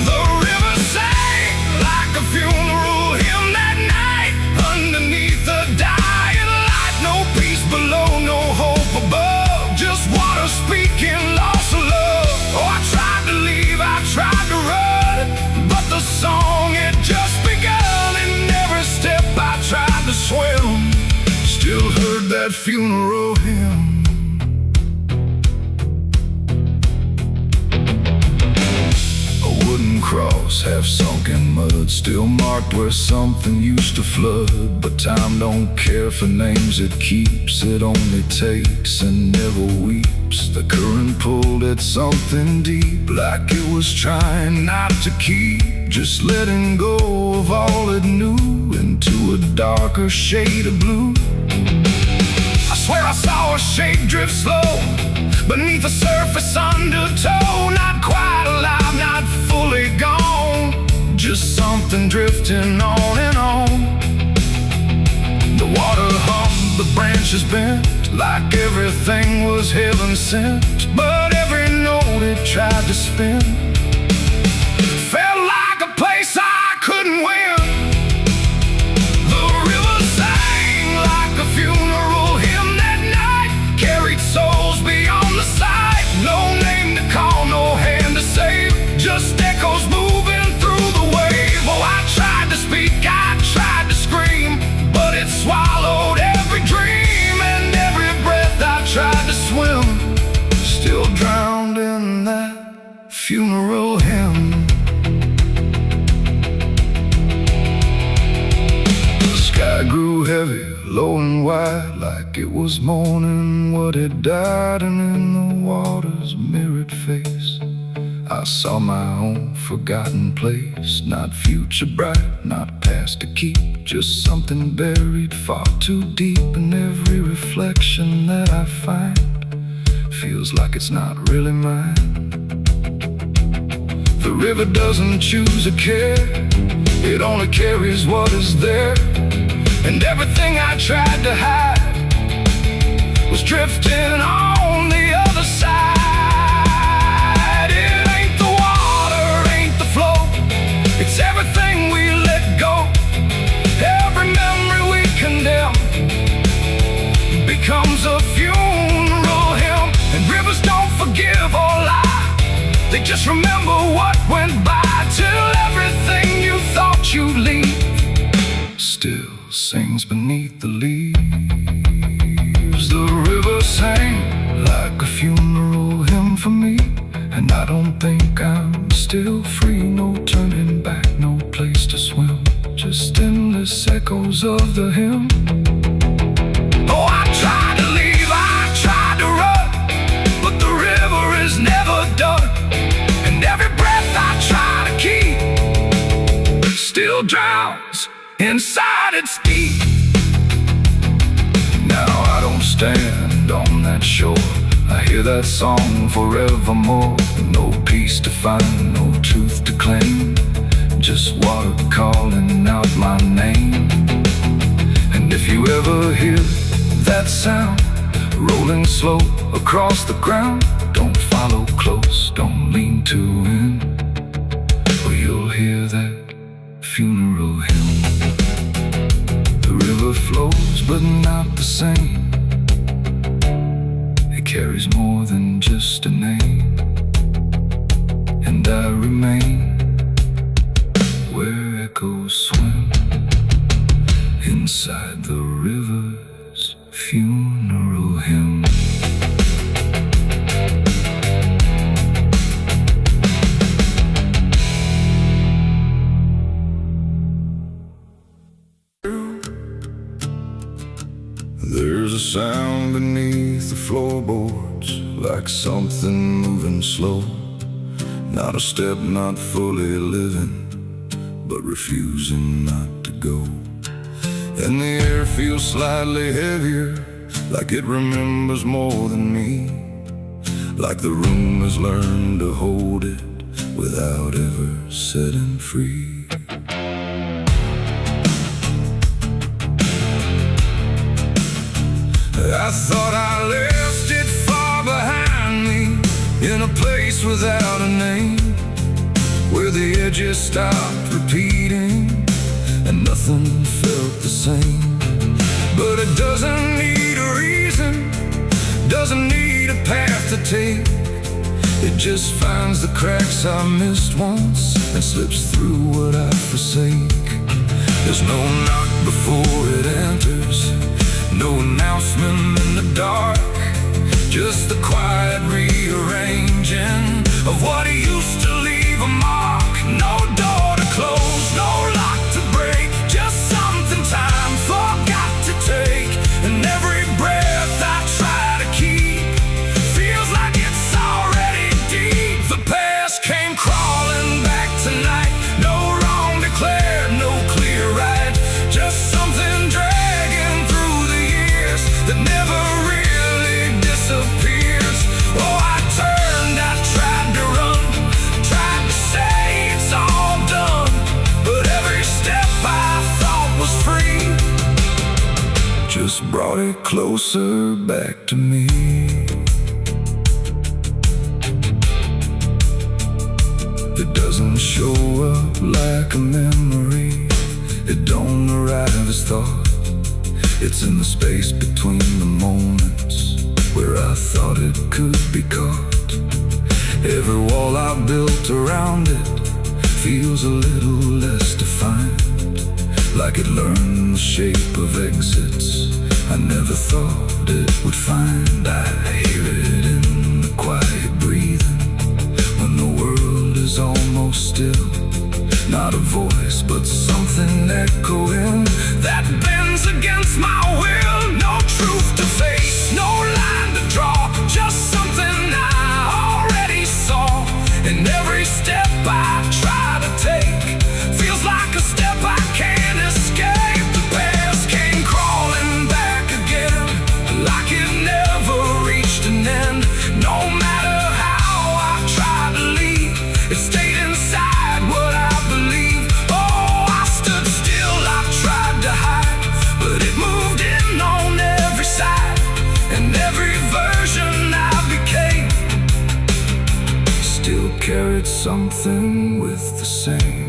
The river sang like a funeral hymn that night, underneath the dying light. No peace below, no hope above, just water speaking loss of love. Oh, I tried to leave, I tried to run, but the song had just begun. And every step I tried to swim still heard that funeral hymn. A wooden cross half sunk in mud, still marked where something used to flood. But time don't care for names it keeps, it only takes and never weeps. The current pulled at something deep, like it was trying not to keep, just letting go of all it knew into a darker shade of blue. I swear I saw a shape drift slow beneath the surface undertow, not quite alive, not fully gone, just something drifting on and on. The water hummed, the branches bent, like everything was heaven sent. But every note it tried to spin felt like a place I couldn't win. The river sang like a funeral hymn that night, carried souls beyond the sight. No name to call, no hand to save, just echoes moving through the wave. Oh, I tried to speak, I tried to scream, but it swallowed every dream. And every breath I tried to swim still drowned in that funeral hymn. The sky grew heavy, low and wide, like it was mourning what had died. And in the water's mirrored face I saw my own forgotten place, not future bright, not past to keep, just something buried far too deep. And every reflection that I find feels like it's not really mine. The river doesn't choose a care, it only carries what is there. And everything I tried to hide was drifting on the other side. It ain't the water, ain't the flow, it's everything we let go. Every thought you'd leave still sings beneath the leaves. The river sang like a funeral hymn for me, and I don't think I'm still free. No turning back, no place to swim, just endless echoes of the hymn. Oh, I tried to leave, I tried to run, but the river is never done. And every breath I try to keep still drowns inside its deep. Now I don't stand on that shore, I hear that song forevermore. No peace to find, no truth to claim, just water calling out my name. And if you ever hear that sound rolling slow across the ground, don't follow close, don't lean too in, or you'll hear that funeral hymn. The river flows but not the same, it carries more than just a name. And I remain where echoes swim inside the river's funeral hymn. There's a sound beneath the floorboards, like something moving slow. Not a step, not fully living, but refusing not to go. And the air feels slightly heavier, like it remembers more than me, like the room has learned to hold it without ever setting free. I thought I left it far behind me, in a place without a name, where the edges stopped repeating and nothing felt the same. But it doesn't need a reason, doesn't need a path to take. It just finds the cracks I missed once and slips through what I forsake. There's no knock before it enters, no announcement in the dark, just the quiet rearranging of what used to leave a mark. No door to close, no lock to break, just something time forgot to take. And every breath I try to keep feels like it's already deep. The past came crawling back tonight, no wrong declared, no clear right, just something dragging through the years that never really disappears. Oh, I turned, I tried to run, tried to say it's all done, but every step I thought was free just brought it closer back to me. It doesn't show up like a memory, it don't arrive as thought. It's in the space between the moments where I thought it could be caught. Every wall I built around it feels a little less defined, like it learned the shape of exits I never thought it would find. I hear it in the quiet breathing when the world is almost still. Not a voice, but something echoing that bends against my will. No truth to face, no line to draw, just something I already saw. And every step I try to take feels like a step I can't escape. The past came crawling back again, like it never reached an end. No matter how I tried to leave, it stayed inside what I believe. Oh, I stood still, I tried to hide, but it moved in on every side. And every version I became still carried something with the same.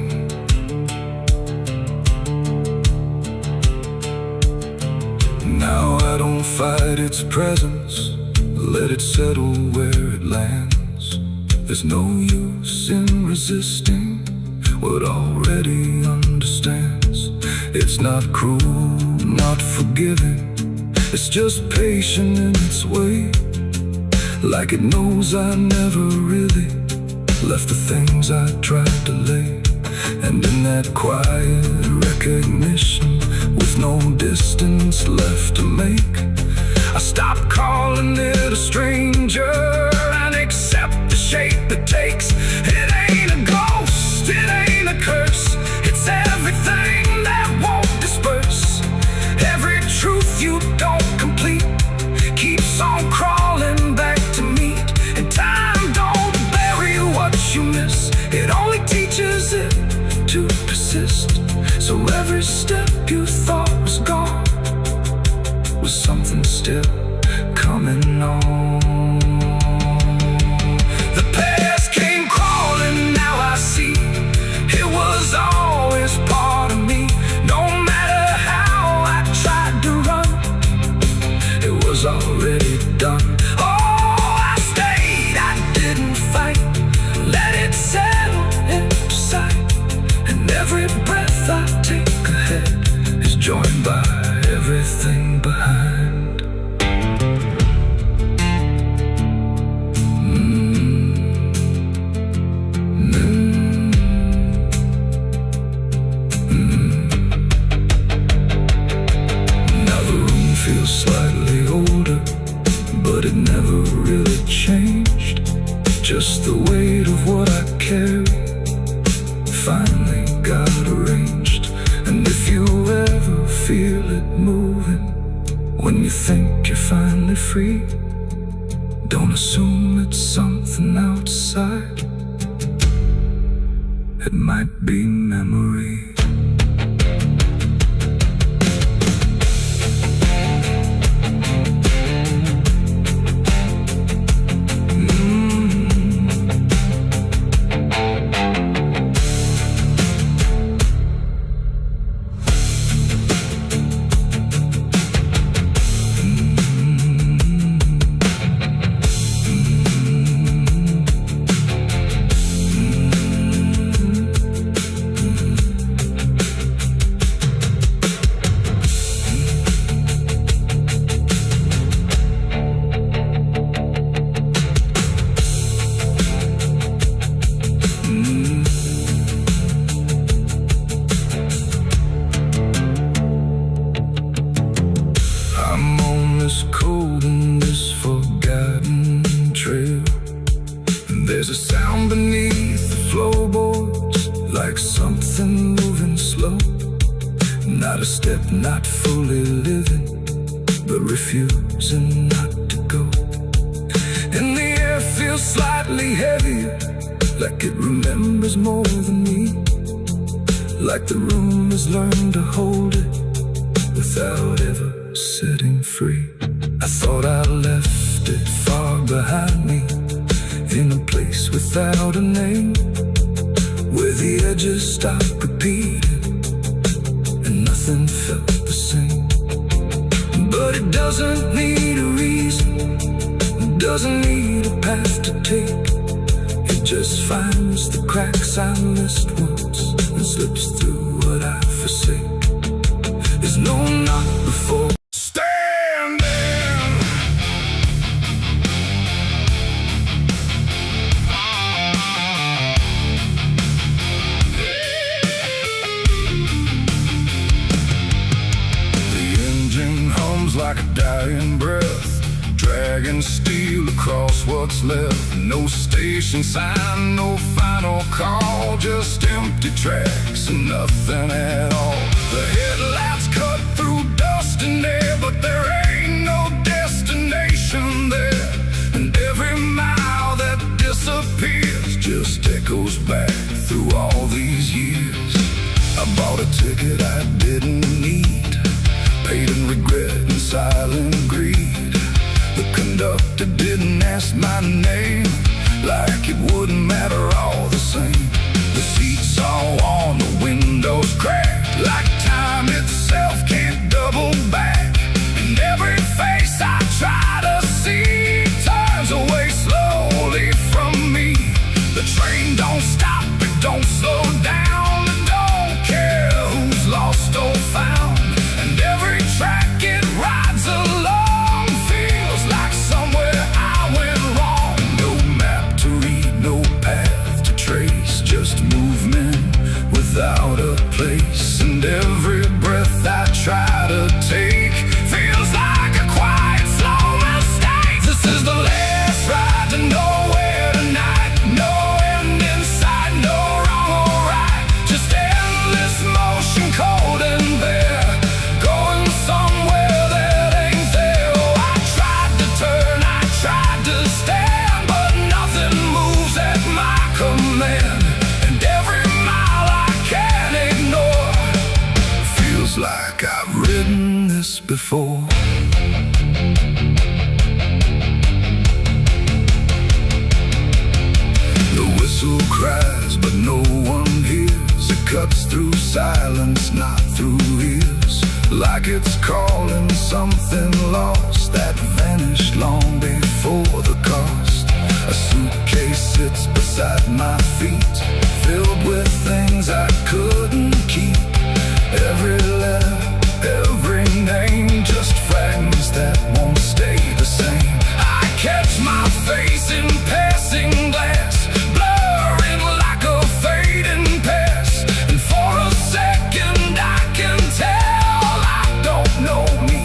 Now I don't fight its presence, let it settle where it lands. There's no use in resisting what already understood. not cruel, not forgiving. It's just patient in its way, like it knows I never really left the things I tried to lay. And in that quiet recognition, with no distance left to make, I stop calling it a stranger and accept the shape it takes. It ain't a ghost, it ain't a curse, it's everything that won't disperse. Every truth you don't complete keeps on crawling back to meet. And time don't bury what you miss, it only teaches it to persist. So every step you thought was gone was something still coming on. The past came crawling, now I see it was always part of me. No matter how I tried to run, it was already done. Oh, I stayed, I didn't fight, let it settle inside. And every breath I take ahead is joined by everything behind. Now the room feels slightly older, but it never really changed. Just the weight of what I carry finally got arranged. And if you ever feel it moving, when you think you're finally free, don't assume it's something outside. It might be memory. Cold in this forgotten trail, and there's a sound beneath the floorboards, like something moving slow. Not a step, not fully living, but refusing not to go. And the air feels slightly heavier, like it remembers more than me, like the room has learned to hold it without ever setting free. I thought I left it far behind me, in a place without a name, where the edges stopped repeating and nothing felt the same. But it doesn't need a reason, it doesn't need a path to take. It just finds the cracks I missed once and slips through what I forsake. There's no knock before like a dying breath, dragging steel across what's left. No station sign, no final call, just empty tracks and nothing at all. The headlights cut through dust and air, but there ain't no destination there. And every mile that disappears just echoes back through all these years. I bought a ticket I didn't need, paid in regret and silent greed. The conductor didn't ask my name, like it wouldn't matter all the same. The seats all on, the windows cracked, like time itself can't double back. And every face I try to see turns away slowly from me. The train don't stop, it don't slow down, it don't care who's lost or found. place, and every breath I try to take feels like a quiet, slow mistake. This is the last ride to nowhere tonight. No end in sight, no wrong or right. Just endless motion, cold and bare, going somewhere that ain't there. Oh, I tried to turn, I tried to stand, but nothing moves at my command. And every mile I can't ignore feels like I've ridden this before. The whistle cries, but no one hears. It cuts through silence, not through ears, like it's calling something lost that vanished long before the cost. A suitcase sits beside my feet, filled with things I couldn't keep. Every letter, every name, just fragments that won't stay the same. I catch my face in passing glass, blurring like a fading past. And for a second I can tell I don't know me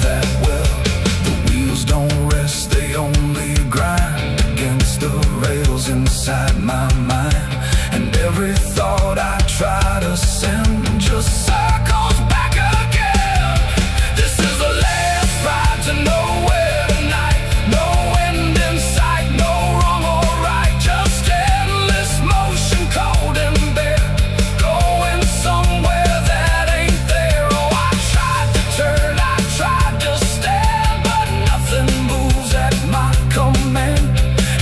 that well. The wheels don't rest, they only grind against the rails inside my mind. And every thought I try to send just circles back again. This is the last ride to nowhere tonight. No end in sight, no wrong or right. Just endless motion, cold and bare, going somewhere that ain't there. Oh, I tried to turn, I tried to stand, but nothing moves at my command.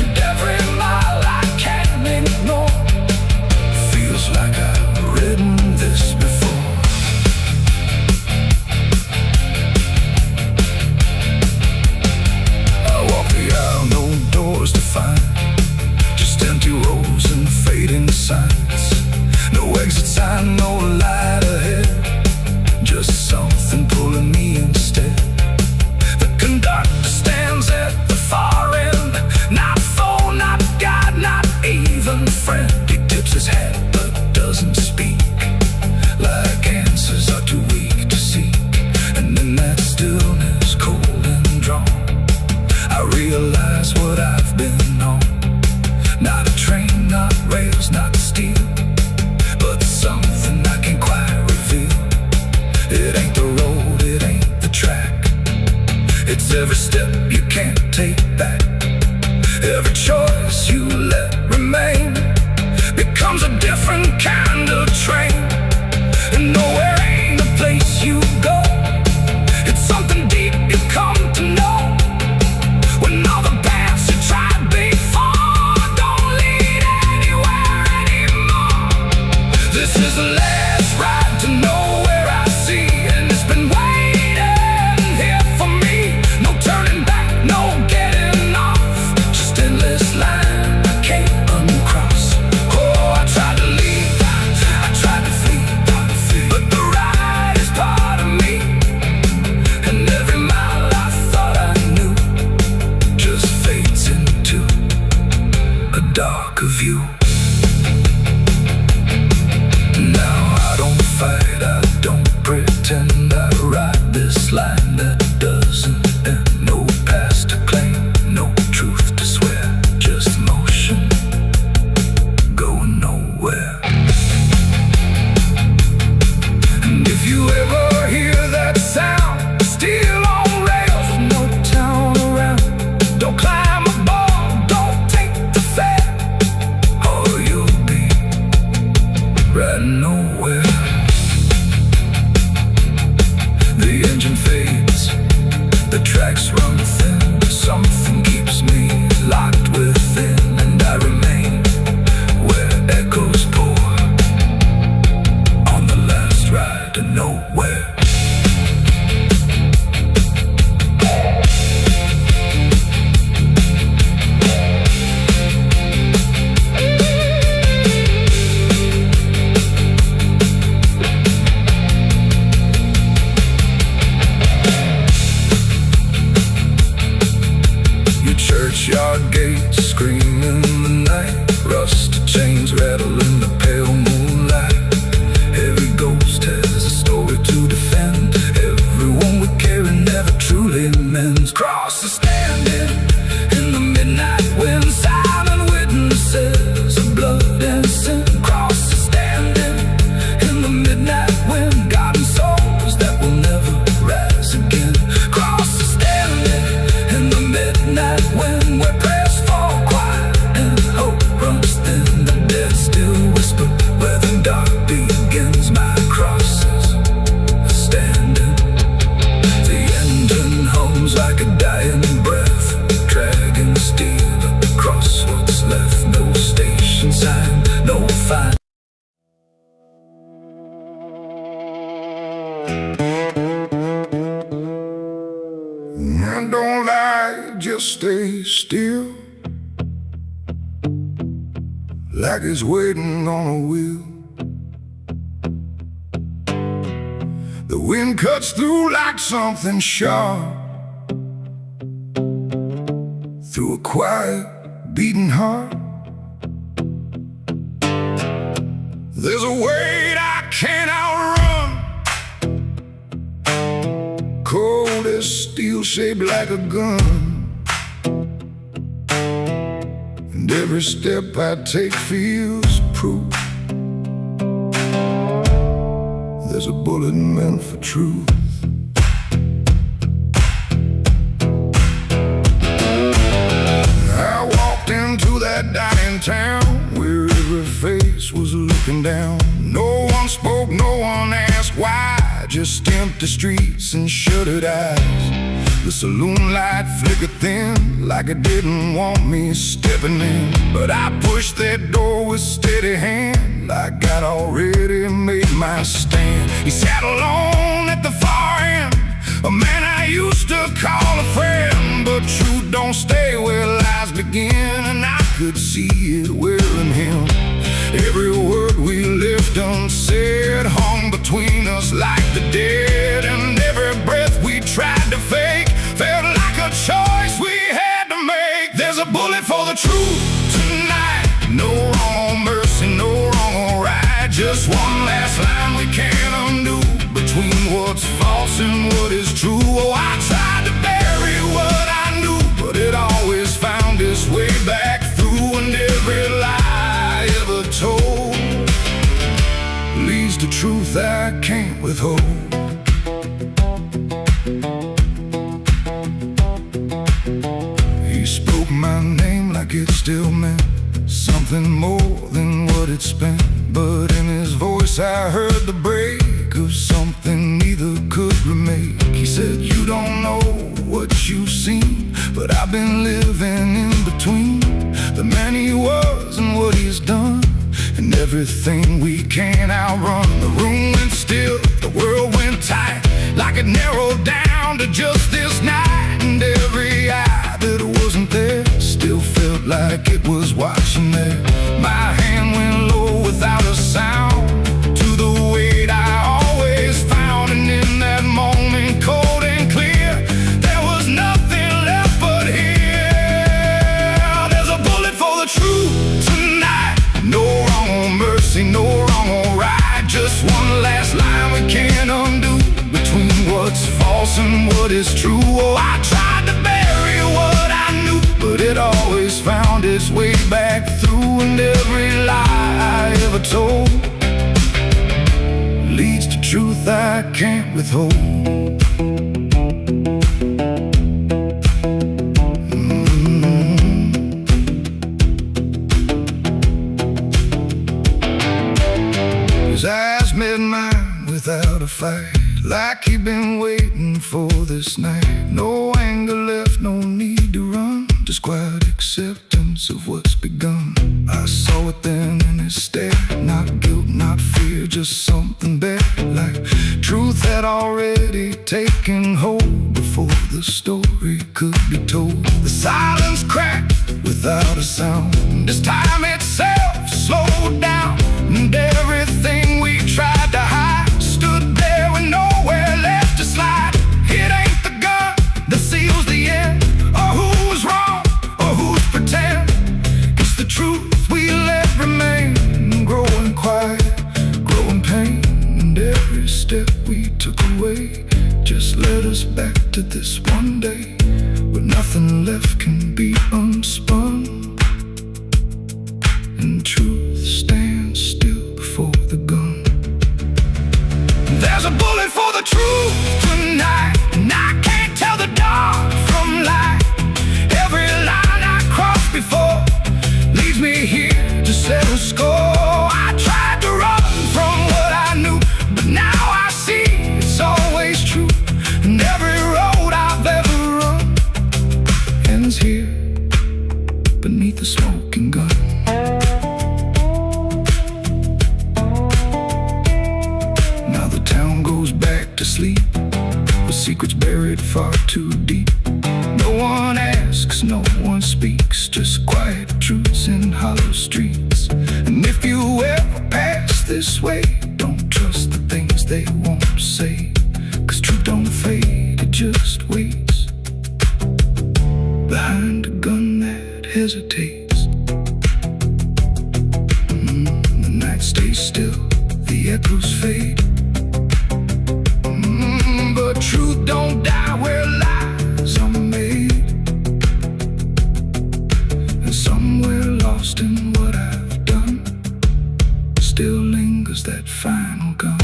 And every mile I can't ignore feels like I've ridden this begins, my crosses are standing. The engine hums like a dying breath, dragging steel across what's left. No station sign, no fine. Don't lie, just stay still, like it's waiting on a wheel. The wind cuts through like something sharp, through a quiet, beating heart. There's a weight I can't outrun, cold as steel, shaped like a gun. And every step I take feels proof. There's a bullet meant for truth. I walked into that dying town where every face was looking down. No one spoke, no one asked why, just empty streets and shuttered eyes. The saloon light flickered thin, like it didn't want me stepping in. But I pushed that door with steady hand, like I'd already made my stand. He sat alone at the far end, a man I used to call a friend. But truth don't stay where lies begin, and I could see it wearing him. Every word we left unsaid hung between us like the dead. And every breath we tried to fake felt like a choice we had to make. There's a bullet for the truth tonight, no wrong or mercy, no wrong or right. Just one last line we can't undo, between what's false and what is true. Oh, I tried to bury what I knew, but it always found its way back through. And every lie ever told leads to truth I can't withhold. He spoke my name like it still meant something more than what it spent. But in his voice I heard the break of something neither could remake. He said, you don't know what you've seen, but I've been living in between the man he was and what he's done, and everything we can't outrun. The room went still, the world went tight, like it narrowed down to just this night. And every eye that wasn't there still felt like it was watching there. My hand went low without a sound to the weight I always found. And in that moment, cold and clear, there was nothing left but here. There's a bullet for the truth tonight, no wrong or mercy, no wrong or right. Just one last line we can't undo, between what's false and what is true. Oh, I tried to bury what I knew, but it always found its way back through. And every lie I ever told leads to truth I can't withhold. His eyes met mine without a fight, like he'd been waiting for this night. No anger left, no need to run, just quiet acceptance of what's begun. I saw it then in his stare, not guilt, not fear, just something better, like truth had already taken hold before the story could be told. The silence cracked without a sound, this time itself slowed down, and everything we tried to hide stood there with nowhere left to slide. It ain't the gun that seals the end, or who was wrong, or who's pretend. It's the truth we let remain, growing quiet, growing pain. And every step we took away just led us back to this one day, where nothing left can be unspun, and truth stands still before the gun. to sleep, with secrets buried far too deep. No one asks, no one speaks, just quiet truths in hollow streets. And if you ever pass this way, don't trust the things they won't say, 'cause truth don't fade, it just waits behind a gun that hesitates. The night stays still, the echoes fade. But truth don't die where lies are made. And somewhere lost in what I've done still lingers that final gun.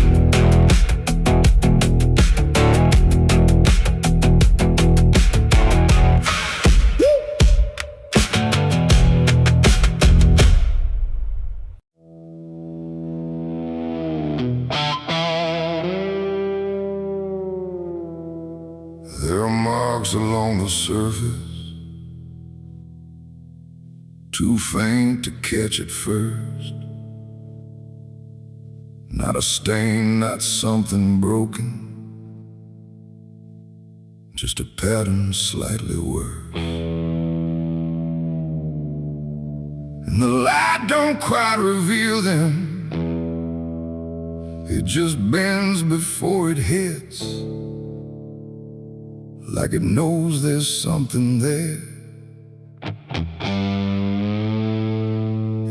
There are marks along the surface, too faint to catch at first. Not a stain, not something broken, just a pattern slightly worse. And the light don't quite reveal them, it just bends before it hits, like it knows there's something there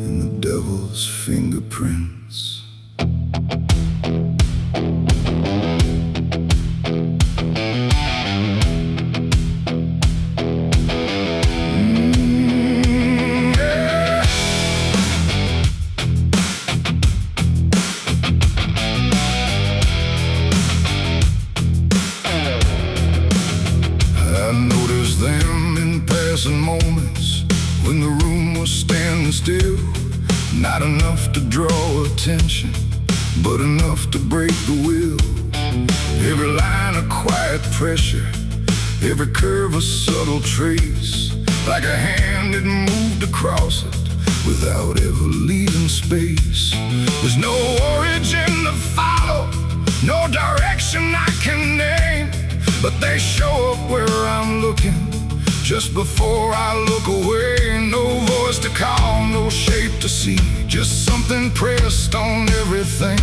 in the devil's fingerprints. Moments when the room was standing still, not enough to draw attention, but enough to break the will. Every line a quiet pressure, every curve a subtle trace, like a hand that moved across it without ever leaving space. There's no origin to follow, no direction I can name, but they show up where I'm looking just before I look away. No voice to call, no shape to see, just something pressed on everything.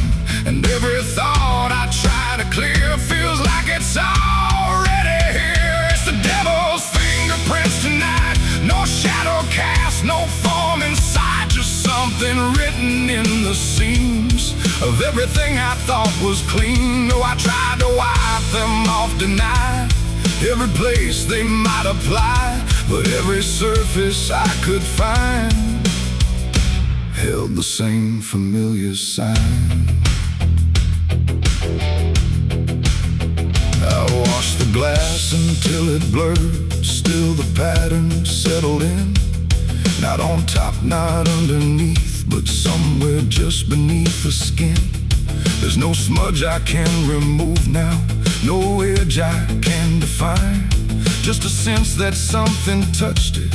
And every thought I try to clear feels like it's already here. It's the devil's fingerprints tonight, no shadow cast, no form inside, just something written in the seams of everything I thought was clean. No, I tried to wipe them off, deny every place they might apply, but every surface I could find held the same familiar sign. I washed the glass until it blurred, still the pattern settled in. Not on top, not underneath, but somewhere just beneath the skin. There's no smudge I can remove now, no edge I can define, just a sense that something touched it,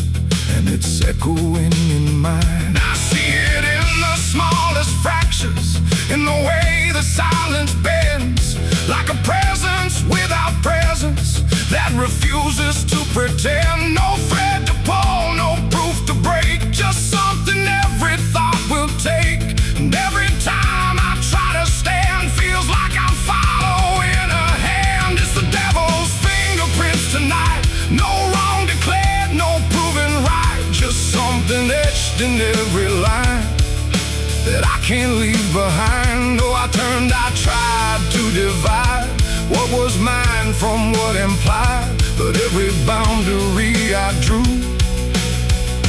and it's echoing in mine. I see it in the smallest fractures, in the way the silence bends, like a presence without presence that refuses to pretend. No thread to pull, no proof to break, just something every thought will take. And every time I try to stand, feels like I'm following a hand. It's the devil's fingerprints tonight, no wrong declared, no proven right, just something etched in every line that I can't leave behind. Oh, I tried to divide what was mine from what implied, but every boundary I drew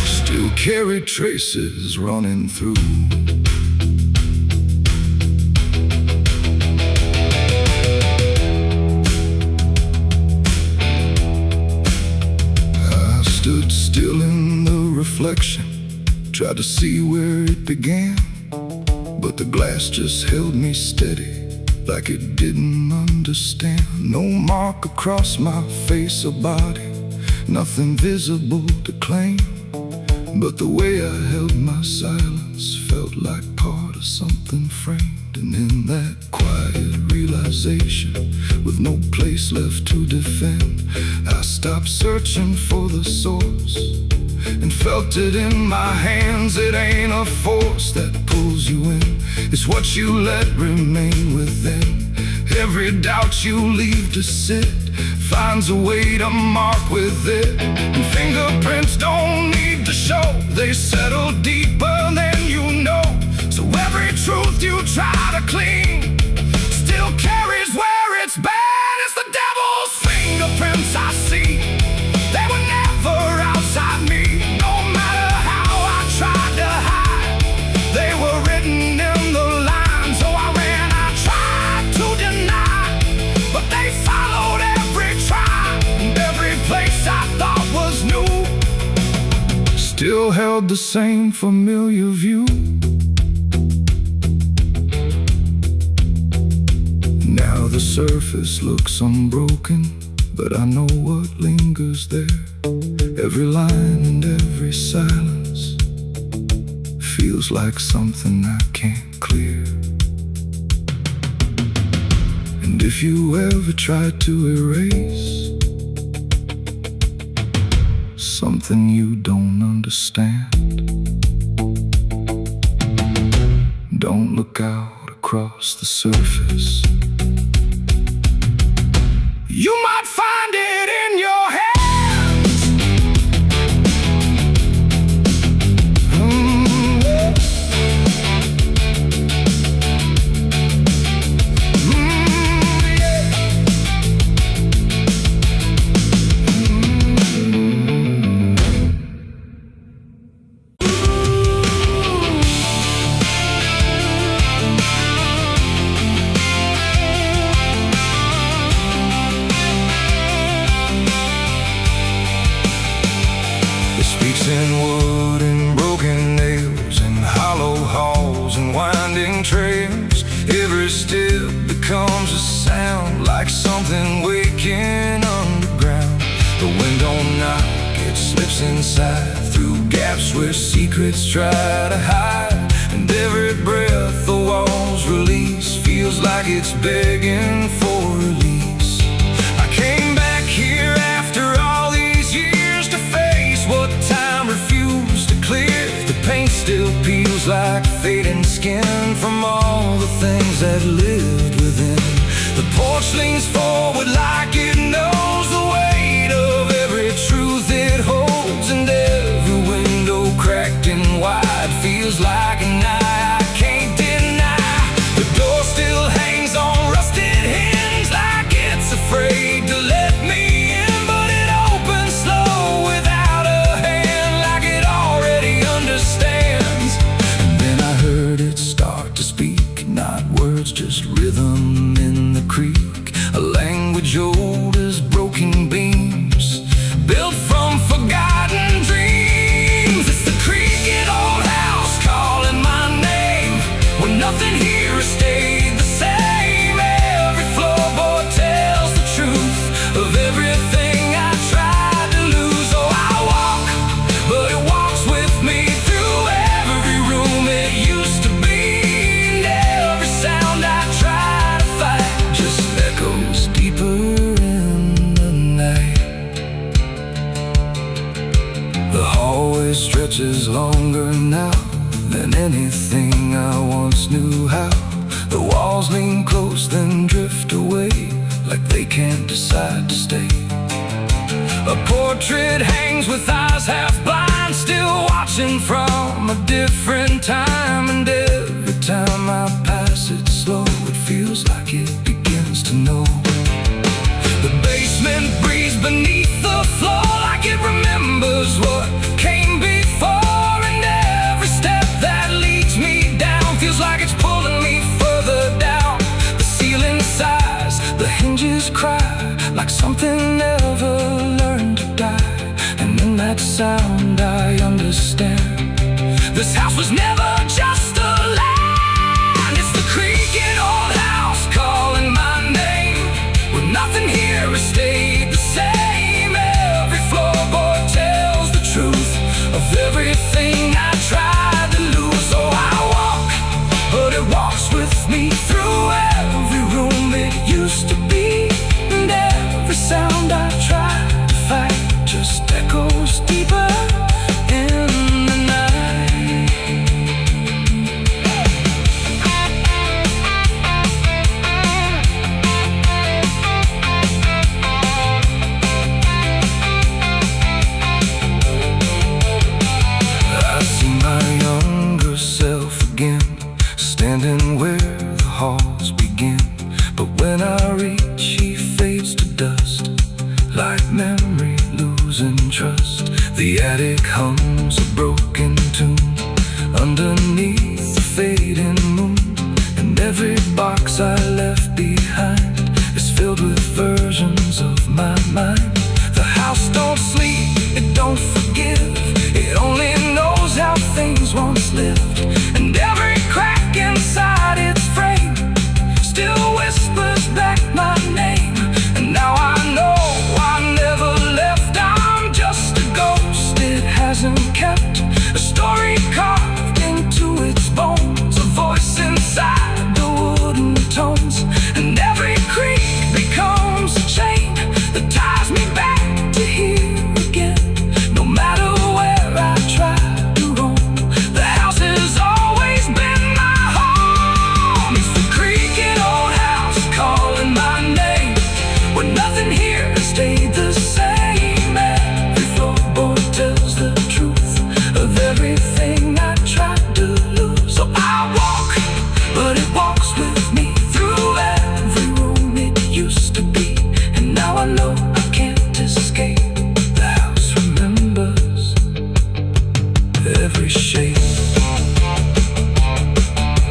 still carried traces running through. Stood still in the reflection, tried to see where it began, but the glass just held me steady, like it didn't understand. No mark across my face or body, nothing visible to claim, but the way I held my silence felt like part of something framed. And in that quiet realization, with no place left to defend. I stopped searching for the source and felt it in my hands. It ain't a force that pulls you in, it's what you let remain within. Every doubt you leave to sit finds a way to mark with it. And fingerprints don't need to show, they settle deeper than you know. So every truth you try to clean still carries where it's been. It's the devil's fingerprints I see, they were never outside me. No matter how I tried to hide, they were written in the lines. So I ran, I tried to deny, but they followed every try. And every place I thought was new still held the same familiar view. Now the surface looks unbroken, but I know what lingers there. Every line and every silence feels like something I can't clear. And if you ever try to erase something you don't understand, don't look out across the surface. You might find it in your hands. In wood and broken nails, and hollow halls and winding trails. Every step becomes a sound, like something waking underground. The wind don't knock, it slips inside, through gaps where secrets try to hide. And every breath the walls release feels like it's begging for release. I came back here after all these years to face what time refused to clear. The paint still peels like fading skin from all the things that lived within. The porch leans forward like it knows the weight of every truth it holds. And every window cracked and wide feels like an eye I can't deny. The door still hangs on rusted hinges like it's afraid to let me in, but it opens slow without a hand, like it already understands. And then I heard it start to speak, not words, just rhythm in the creek. A language old as broken beams, built from forgotten dreams. It's the creaking old house calling my name, when nothing here has stayed the same. Every floorboard tells the truth of everything I tried to lose. Oh, I walk, but it walks with me through every room it used to be. And every sound I try to fight just echoes deeper in the night. The hallway stretches longer now than anything I once knew how. The walls lean close then drift away, like they can't decide to stay. A portrait hangs with eyes half blind, still watching from a different time. And every time I pass it slow, it feels like it begins to know. The basement breathes beneath the floor, like it remembers what came before. And every step that leads me down feels like it's pulling me further down. The ceiling sighs, the hinges cry, like something never learned to die. And in that sound I understand, this house was never just a land. It's the creaking old house calling my name, when nothing here has stayed the same. Every floorboard tells the truth of everything I tried to lose. Oh, I walk, but it walks with me through every room it used to be. But when I reach, he fades to dust, like memory losing trust. The attic hums a broken tune underneath the fading moon, and every box I left behind is filled with versions of my mind. The house don't sleep, it don't forgive, it only knows how things once lived. And every crack inside its frame still whispers back my name. And now I know I never left, I'm just a ghost. It hasn't kept a story carved into its bones, a voice inside the wooden tones. And every creak becomes a chain that ties me back to here again. No matter where I try to roam, the house has always been my home. It's the creaking old house calling my name, when nothing here has stayed the same. Every floorboard tells the truth of everything I tried to lose. So I walk, but it walks with me through every room it used to be. And now I know I can't escape. The house remembers every shape.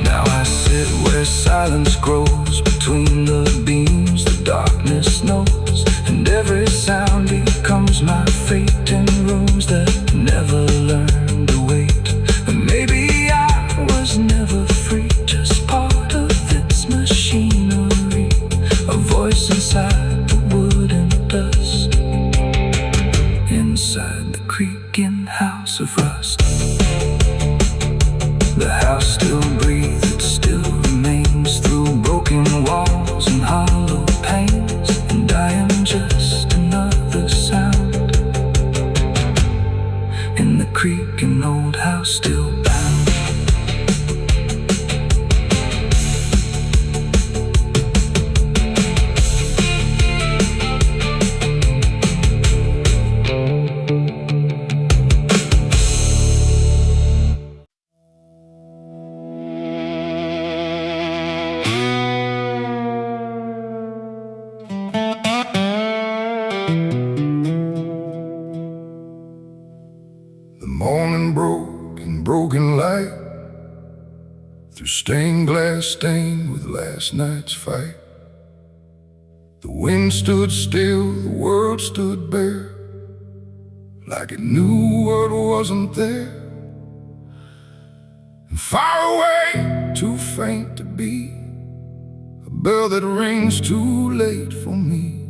Now I sit where silence grows between the beams, the darkness knows, and every sound becomes my fate in rooms that never learned to wait. And maybe I was never free, just part of its machinery, a voice inside the wooden dust, inside the creaking house of rust. The house still breathes, it still remains through broken walls and hollow panes. And I am just another sound in the creaking old house still bound. The morning broke in broken light, through stained glass stained with last night's fight. The wind stood still, the world stood bare, like it knew what wasn't there. And far away, too faint to be, a bell that rings too late for me,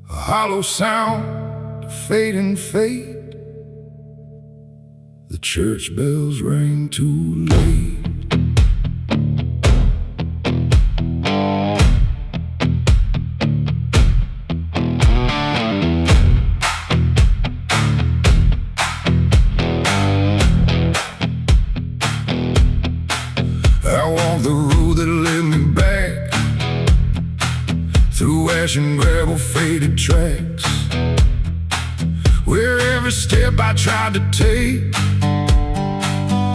a hollow sound, a fading fate. The church bells rang too late. I walked the road that led me back, through ash and gravel faded tracks, where every step I tried to take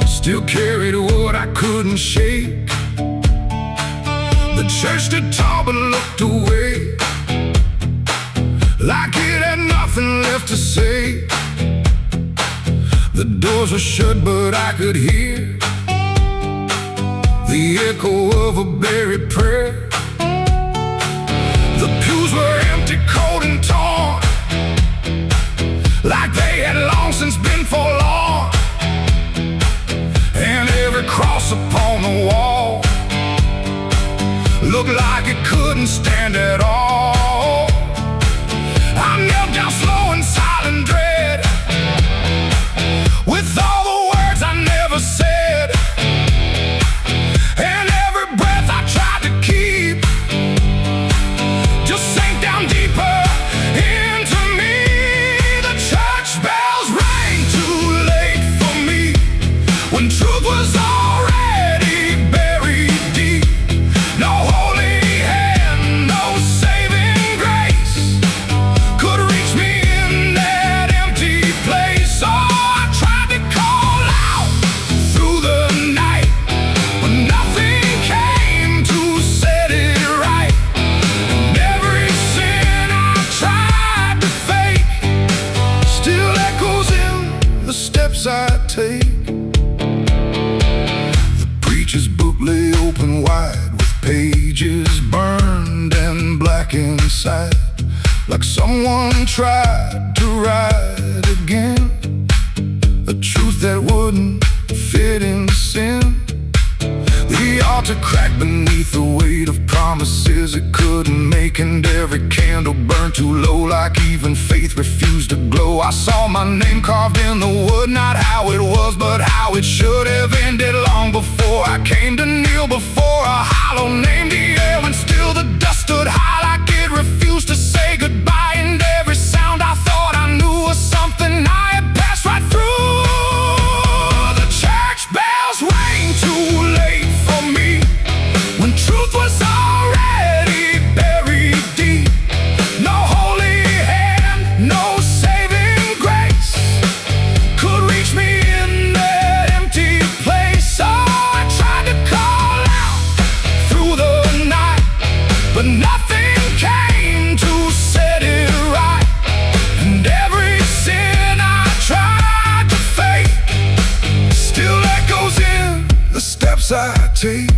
still carried what I couldn't shake. The church stood tall but looked away, like it had nothing left to say. The doors were shut but I could hear the echo of a buried prayer. The pews were empty, cold and torn, like they had long since been forlorn. And every cross upon the wall looked like it couldn't stand at all. I knelt down slow in silent dread, with all the words I never said, and every breath I tried to keep just sank down deeper into me. The church bells rang too late for me, when truth was already buried deep. No holy hand, no saving grace could reach me in that empty place. Oh, I tried to call pages burned and black inside, like someone tried to write again a truth that wouldn't fit in sin. The altar cracked beneath the weight of promises it couldn't make, and every candle burned too low, like even faith refused to glow. I saw my name carved in the wood, not how it was, but how it should have ended long before I came to kneel before a hollow name. The air and still the dust stood high, like it refused to say goodbye, and every sound I thought I knew was something I had passed right through. The church bells rang too late for me, when truth was already buried deep. No holy hand, no saving grace could reach me in that empty place. So I tried to call out through the night, but nothing came to set it right. And every sin I tried to fake still echoes in the steps I take.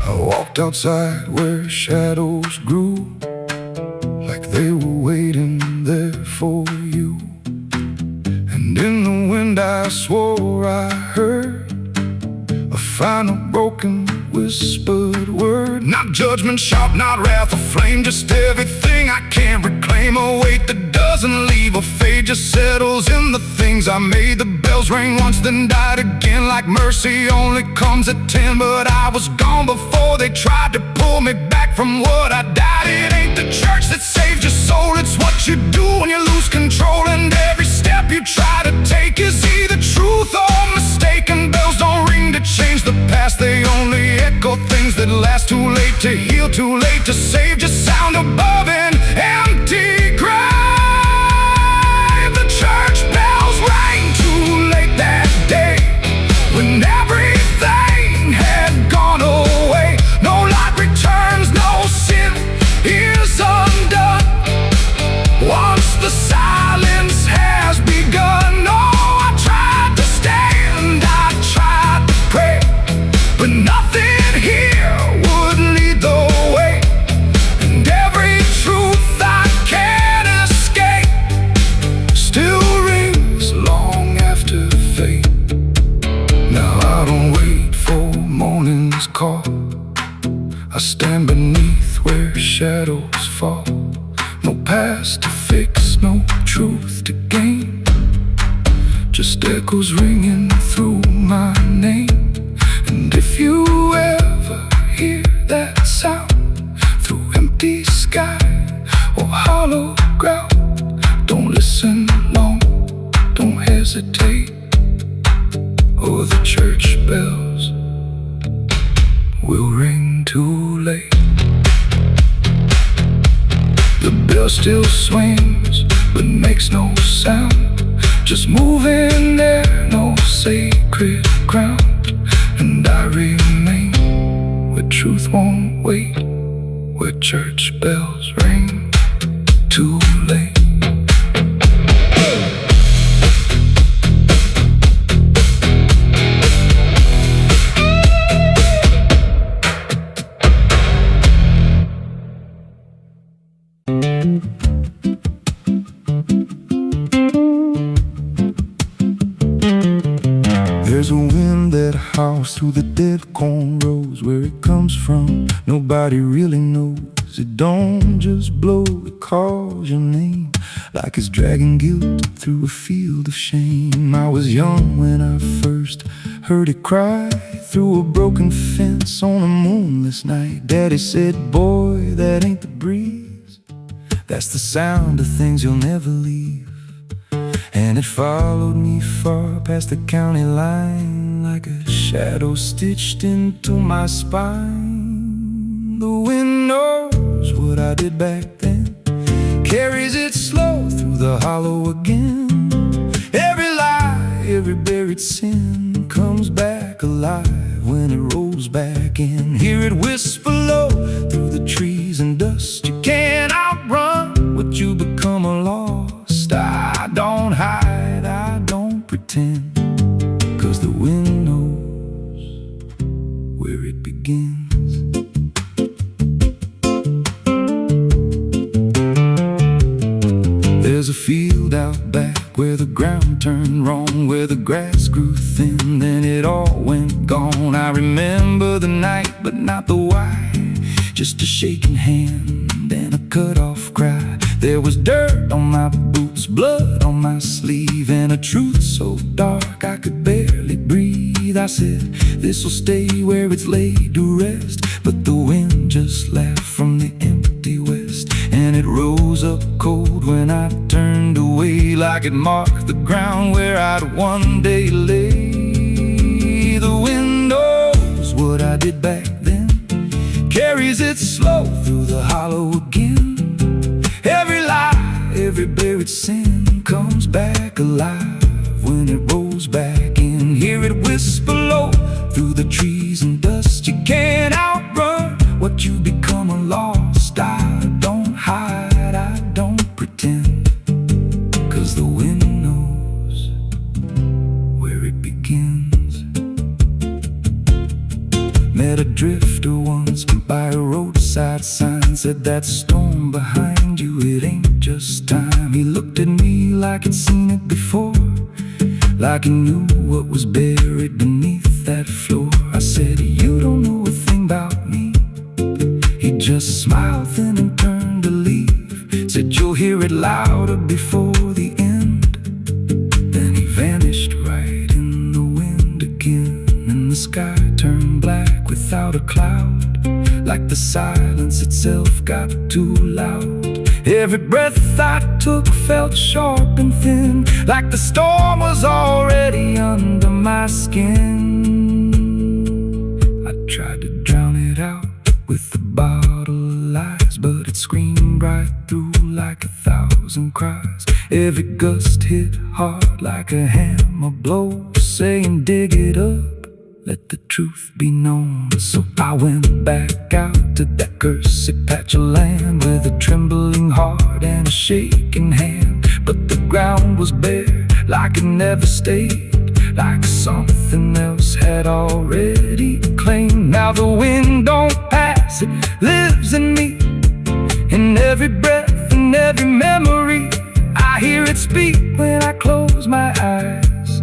I walked outside where shadows grew, like they were waiting there for you. And in the wind I swore I heard a final broken whispered word. Not judgment sharp, not wrath or flame, just everything I can't reclaim. A weight that doesn't leave or fade, just settles in the things I made. The bells rang once then died again, like mercy only comes at 10. But I was gone before they tried to pull me back from what I died. It ain't the church that saves your soul, it's what you do when you lose control. And every step you try to take is either truth or mistaken. Bells don't ring to change the past, they only echo things that last. Too late to heal, too late to save, just sound above an empty grave. The church bells rang too late that day, when everything had gone away. No light returns, no sin is undone once the silence has begun. No, I tried to stand, I tried to pray, but nothing here would lead the way. And every truth I can't escape still rings long after fate. Now I don't wait for morning's call, I stand beneath where shadows fall. No past to fix, no truth to gain, just echoes ringing through my name. And if you ever hear that sound through empty sky or hollow ground, don't listen long, don't hesitate, or the church bells will ring too late. The bell still swings, but makes no sound, just moving there, no sacred ground. And I remain where truth won't wait, where church bells ring too late. There's a wind that howls through the dead corn rows. Where it comes from, nobody really knows. It don't just blow, it calls your name, like it's dragging guilt through a field of shame. I was young when I first heard it cry through a broken fence on a moonless night. Daddy said, boy, that ain't the breeze, that's the sound of things you'll never leave. And it followed me far past the county line, like a shadow stitched into my spine. The wind knows what I did back then, carries it slow through the hollow again. Every lie, every buried sin comes back alive when it rolls back in. Hear it whisper low through the trees and dust. You can't outrun what you become lost. I don't hide, I don't pretend, 'cause the wind knows where it begins. turned wrong, where the grass grew thin, then it all went gone. I remember the night, but not the why. Just a shaking hand and a cut-off cry. There was dirt on my boots, blood on my sleeve, and a truth so dark I could barely breathe. I said, this'll stay where it's laid to rest. But the wind just laughed from the empty west, and it rose up cold when I turned away, like it marked the ground where I'd one day lay. The wind knows what I did back then, carries it slow through the hollow again. Every lie, every buried sin comes back alive when it rolls back in. Hear it whisper low through the trees and dust. You can't outrun what you become, a lost. I don't hide, I don't pretend, 'cause the wind knows where it begins. Met a drifter once by a roadside sign, said that storm behind you, it ain't just time. He looked at me like he'd seen it before, like he knew what was buried beneath that floor. I said, you don't know a thing about me. He just smiled then and turned to leave, said, you'll hear it louder before the end. Then he vanished right in the wind again, and the sky turned black without a cloud, like the silence itself got too loud. Every breath I took felt sharp and thin, like the storm was already under my skin. I tried to drown it out with a bottle of lies, but it screamed right through like 1,000 cries. Every gust hit hard like a hammer blow, saying dig it up, let the truth be known. So I went back out to that cursed patch of land with a trembling heart and a shaking hand. But the ground was bare, like it never stayed, like something else had already claimed. Now the wind don't pass, it lives in me, in every breath and every memory. I hear it speak when I close my eyes,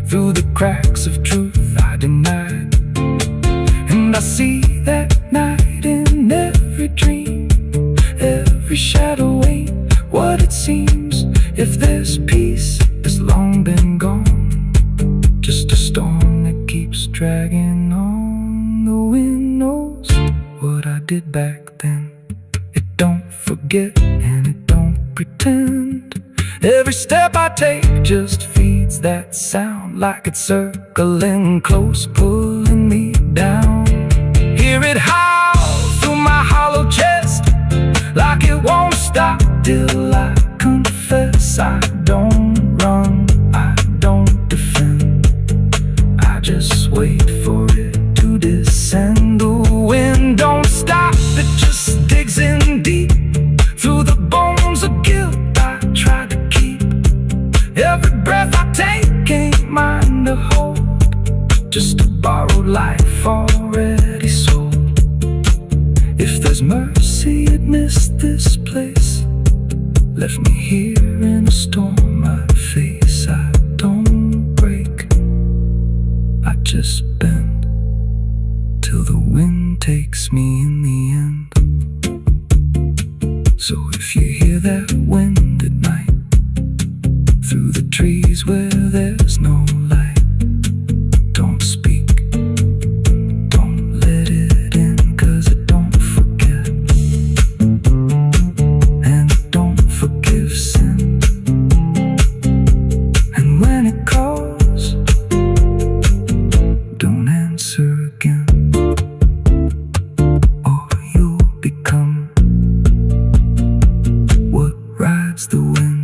through the cracks of truth I denied. And I see that night in every dream, every shadow ain't what it seems. If there's peace, it's long been gone, just a storm that keeps dragging on. The wind knows what I did back then. It don't forget and it don't pretend. Every step I take just feeds that sound, like it's circling close, pulling me down. Hear it howl through my hollow chest, like it won't stop till I confess. I don't run, I don't defend, I just wait for it to descend. The wind don't stop, it just digs in deep, through the bones of guilt I try to keep. Every breath I take ain't mine to hold, just a borrowed life already sold. If there's mercy, it missed this place, left me here in a storm I face. I don't break, I just bend, till the wind takes me in the end. So if you hear that wind at night, through the trees where there's no light, don't speak, don't let it in, 'cause it don't forget, and it don't forgive sin. And when it calls, don't answer again, or you'll become what rides the wind.